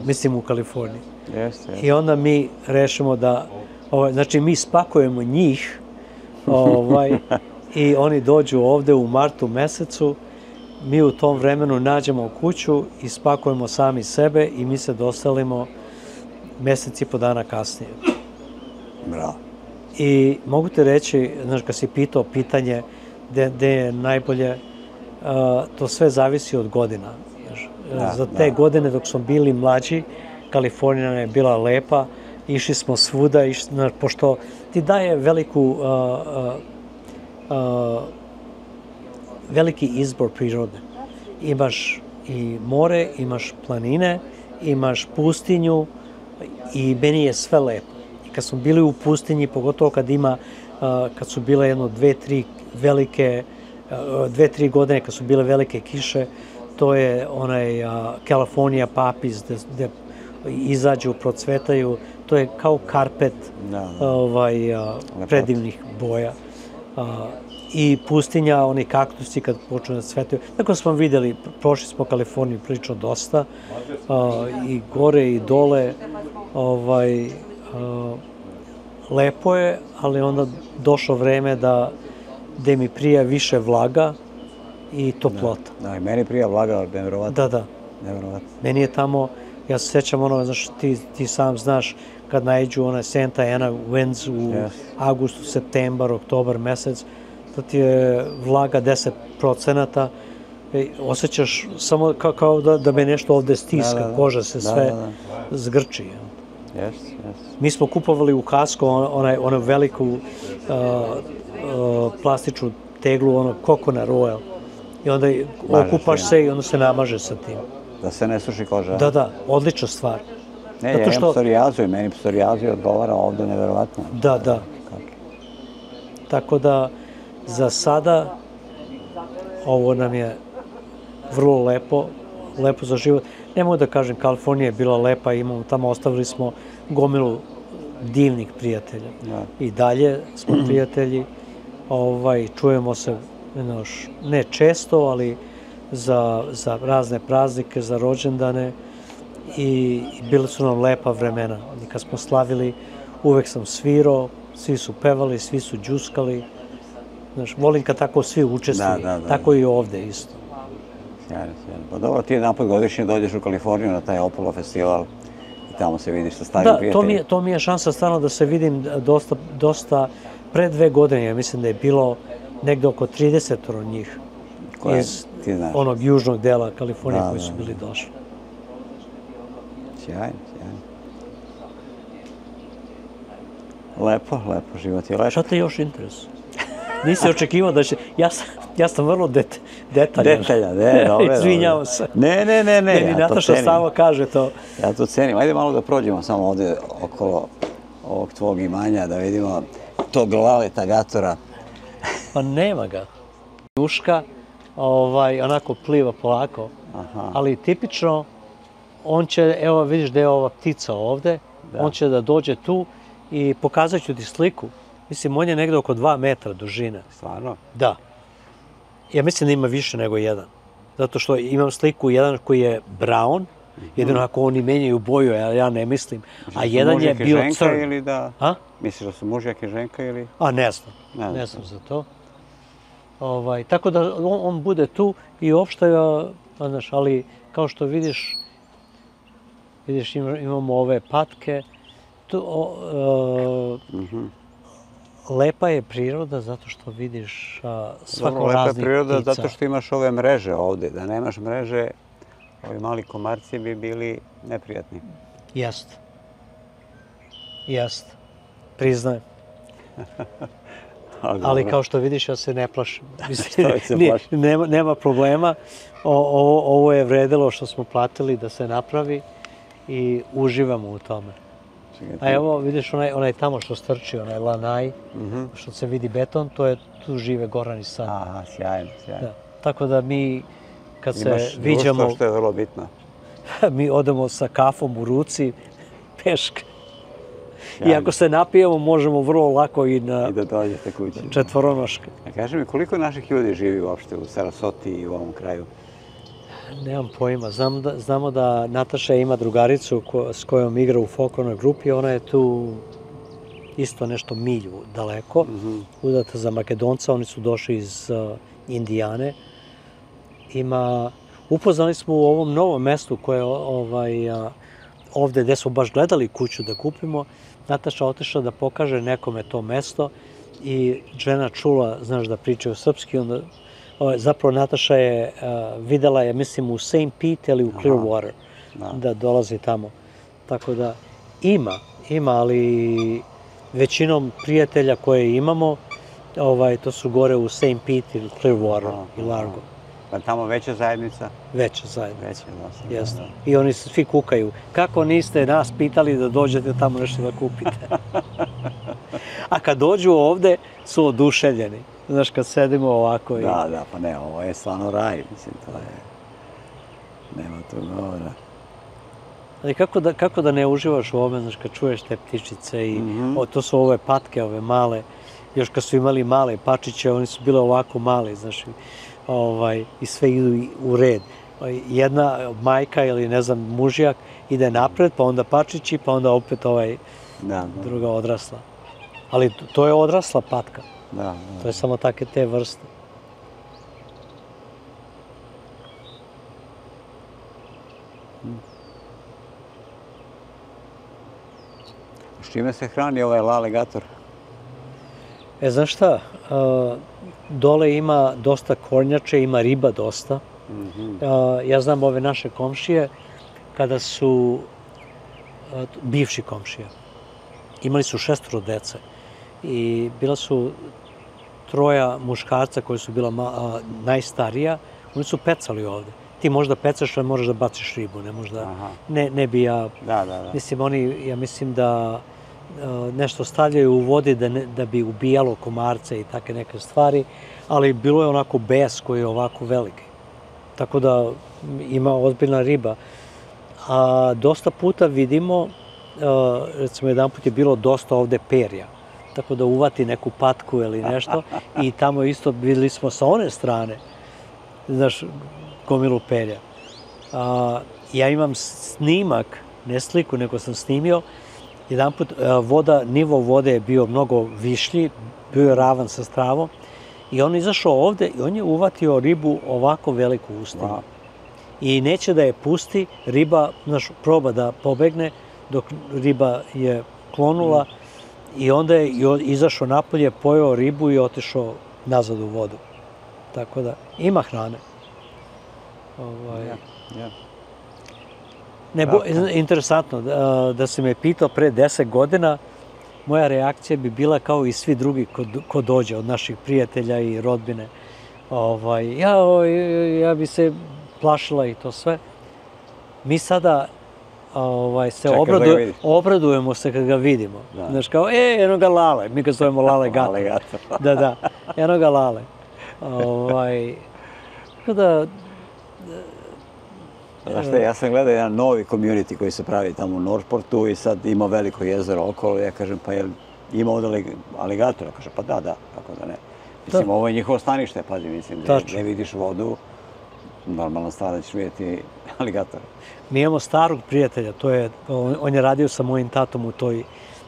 Mislim u Kaliforniji. I onda mi rešimo da Znači, mi spakujemo njih i oni dođu ovde u martu mesecu, mi u tom vremenu nađemo kuću i spakujemo sami sebe i mi se doselimo mesec i po dana kasnije. Bravo. I mogu ti reći, znaš, kad si pitao pitanje gde je najbolje, to sve zavisi od godina. Za te godine dok smo bili mlađi, Kalifornija je bila lepa, išli smo svuda, pošto ti daje veliki izbor prirode. Imaš i more, imaš planine, imaš pustinju i meni je sve lepo. I kad smo bili u pustinji, pogotovo kad su bile jedno, dve, tri godine, kad su bile velike kiše, to je onaj California Poppies, gde izađu, procvetaju, to je kao karpet predivnih boja. I pustinja, oni kaktusi kad počnu da cvetaju. Tako smo videli, prošli smo Kaliforniju prilično dosta, i gore i dole, lepo je, ali onda došlo vreme gde mi prija više vlaga i toplota. Da, i meni prija vlaga, nevjerovatno. Da. Meni je tamo, ja se sećam znaš, ti sam znaš, kad naiđu Santa Ana winds u avgustu, septembar, oktobar mesec, to ti je vlaga 10%, osjećaš samo kao da me nešto ovde stiska, koža se sve zgrči. Mi smo kupovali u Costco onu veliku plastičnu teglu, Coconut Oil, i onda okupaš se i onda se namaže sa tim. Da se ne suši koža? Da, odlična stvar. Ne, ja imam psorijazu i meni psorijazu odgovara ovde nevjerovatno. Da. Tako da, za sada, ovo nam je vrlo lepo za život. Ne mogu da kažem, Kalifornija je bila lepa, tamo ostavili smo gomilu divnih prijatelja. I dalje smo prijatelji, čujemo se, ne često, ali za razne praznike, za rođendane, i bile su nam lepa vremena. I kad smo slavili, uvek sam svirao, svi su pevali, svi su džuskali. Znaš, volim kad tako svi učestvuju, tako i ovde isto. Sjajno. Pa dobro, ti jedanput godišnje dođeš u Kaliforniju na taj Apollo festival i tamo se vidiš sa starim prijateljima. Da, to mi je šansa stvarno da se vidim dosta pre 2 godine. Ja mislim da je bilo negde oko 30 njih iz onog južnog dela Kalifornije koji su bili došli. Sjajno. Lepo, život je lepo. Šta te još interesuje? Nisi očekivao da će... Ja sam vrlo detaljan. Detaljan, dobro. Izvinjavam se. Ne, meni Nataša samo kaže to. Ja to cenim. Ajde malo da prođemo samo ovde okolo ovog tvog imanja, da vidimo tog Laleta Gatora. Pa nema ga. Juška, onako pliva polako, ali tipično, on će, evo vidiš da je ova ptica ovde, on će da dođe tu i pokazat ću ti sliku. Mislim, on je negde oko 2 metra dužine. Stvarno? Da. Ja mislim da ima više nego jedan. Zato što imam sliku jedan koji je brown, jedino ako oni menjaju boju, ja ne mislim. A jedan je bio crn. Misliš da su mužjak i ženka ili? Ne znam za to. Tako da on bude tu i uopšte, ali kao što vidiš imamo ove patke. Lepa je priroda zato što vidiš svako raznih ptica. Lepa je priroda zato što imaš ove mreže ovde. Da nemaš mreže, ovi mali komarci bi bili neprijatni. Jest. Priznajem. Ali kao što vidiš, ja se ne plašim. Nema problema. Ovo je vredelo što smo platili da se napravi i uživamo u tome. A evo, vidiš onaj tamo što strči, onaj lanaj, što se vidi beton, tu žive Goran i San. Aha, sjajno. Tako da mi, kad se viđamo... Imaš društvo što je vrlo bitno. Mi odemo sa kafom u ruci, peške. I ako se napijemo, možemo vrlo lako i da dođete kući. Četvoronoške. A kaži mi, koliko naših ljudi živi uopšte u Sarasoti i u ovom kraju? Nemam pojma. Znamo da Nataša ima drugaricu s kojom igra u folklornoj grupi. Ona je tu isto nešto milju daleko, udata za Makedonca, oni su došli iz Indijane. Upoznali smo u ovom novom mestu koje ovde gde smo baš gledali kuću da kupimo, Nataša otišla da pokaže nekome to mesto i žena čula, znaš, da pričaju srpski, onda zapravo Nataša je videla, ja mislim, u St. Pete ili u Clearwater, da dolazi tamo. Tako da ima, ali većinom prijatelja koje imamo, to su gore u St. Pete ili Clearwater i Largo. Pa tamo veća zajednica? Veća zajednica, Veća, jasno. I oni svi kukaju. Kako niste nas pitali da dođete tamo nešto da kupite? A kad dođu ovde, su oduševljeni. Znaš, kad sedimo ovako i... Da, pa ne, ovo je stvarno raj, mislim, to je... Nema tu govora. Ali kako da ne uživaš u ovome, znaš, kad čuješ te ptičice i... To su ove patke, ove male. Još kad su imali male pačiće, oni su bile ovako mali, znaš, i sve idu u red. Jedna majka ili, ne znam, mužjak ide napred, pa onda pačići, pa onda opet druga odrasla. Ali to je odrasla patka. To je samo take te vrste. S čime se hrani ovaj alligator? Znaš šta, dole ima dosta kornjače, ima riba dosta. Ja znam ove naše komšije, kada su bivši komšije, imali su 6 dece i bila su 3 muškarca koji su bila najstarija, oni su pecali ovde. Ti možda pecaš, ali moraš da baciš ribu, ne možda, ne bi ja... Mislim, ja mislim da nešto stavljaju u vodi da bi ubijalo komarce i take neke stvari, ali bilo je onako bes koji je ovako veliki. Tako da ima ozbiljna riba. A dosta puta vidimo, recimo jedan put je bilo dosta ovde perja, tako da uvati neku patku ili nešto i tamo isto videli smo sa one strane, znaš, gomilu perja. Ja imam snimak, ne sliku, nego sam snimio. Jedan put nivo vode je bio mnogo višlji, bio je ravan sa stravom i on je izašao ovde i on je uvatio ribu ovako veliku u ustima. I neće da je pusti, riba, znaš, proba da pobegne dok riba je klonula i onda je izašao napolje, pojeo ribu i otišao nazad u vodu. Tako da, ima hrane. Interesantno, da si me pitao pre 10 godina, moja reakcija bi bila kao i svi drugi ko dođe od naših prijatelja i rodbine. Ja bi se plašila i to sve. Mi sada se obradujemo se kad ga vidimo. Znaš, kao, eno ga Lale, mi ga zovemo Lale Gato. Da, eno ga Lale. Tako da... Znaš šta, ja sam gledao jedan novi community koji se pravi tamo u Northportu i sad ima veliko jezero okolo. Ja kažem, pa ima ovdje aligatora? Kaže, pa da, kako da ne. Mislim, ovo je njihovo stanište, pazi, mislim, gdje vidiš vodu, normalna stvar da ćeš vidjeti aligatora. Mi imamo starog prijatelja, on je radio sa mojim tatom u toj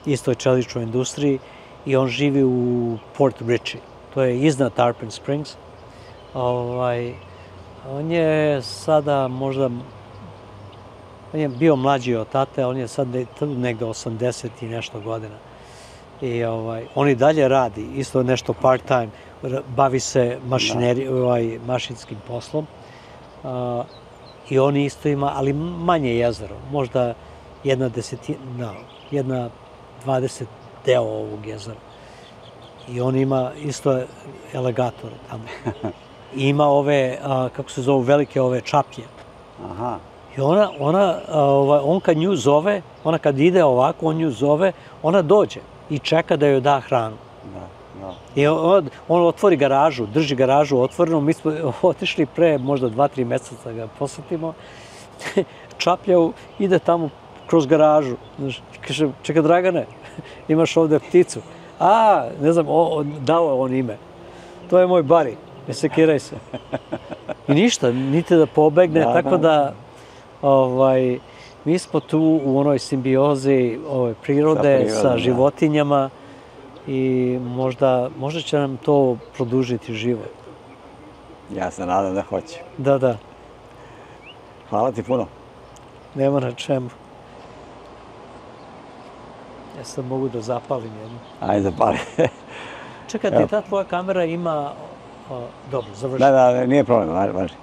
istoj čeličnoj industriji i on živi u Port Richey, to je iznad Tarpon Springs. On je sada možda, on je bio mlađi od tate, on je sad negde 80 i nešto godina. I on i dalje radi, isto nešto part time, bavi se mašinskim poslom. I on isto ima, ali manje jezero, možda 1/20 deo ovog jezera. I on ima isto aligatore tamo. I ima ove, kako se zovu, velike ove čaplje. I on kad nju zove, ona kad ide ovako, on nju zove, ona dođe i čeka da joj da hranu. I on otvori garažu, drži garažu otvorenu, mi smo otišli pre možda 2-3 meseca da ga posetimo. Čaplja ide tamo kroz garažu. Kaže, čekaj Dragane, imaš ovde pticu. Ne znam, dao je on ime. To je moj bari. Ne sekiraj se. I ništa, niti da pobegne, tako da Mi smo tu u onoj simbiozi prirode sa životinjama i možda će nam to produžiti život. Ja se nadam da hoće. Da. Hvala ti puno. Nema na čemu. Ja sad mogu da zapalim jednu. Ajde, zapali. Čekaj, ta tvoja kamera ima... Dobro, završi. Da, nije problem, važi.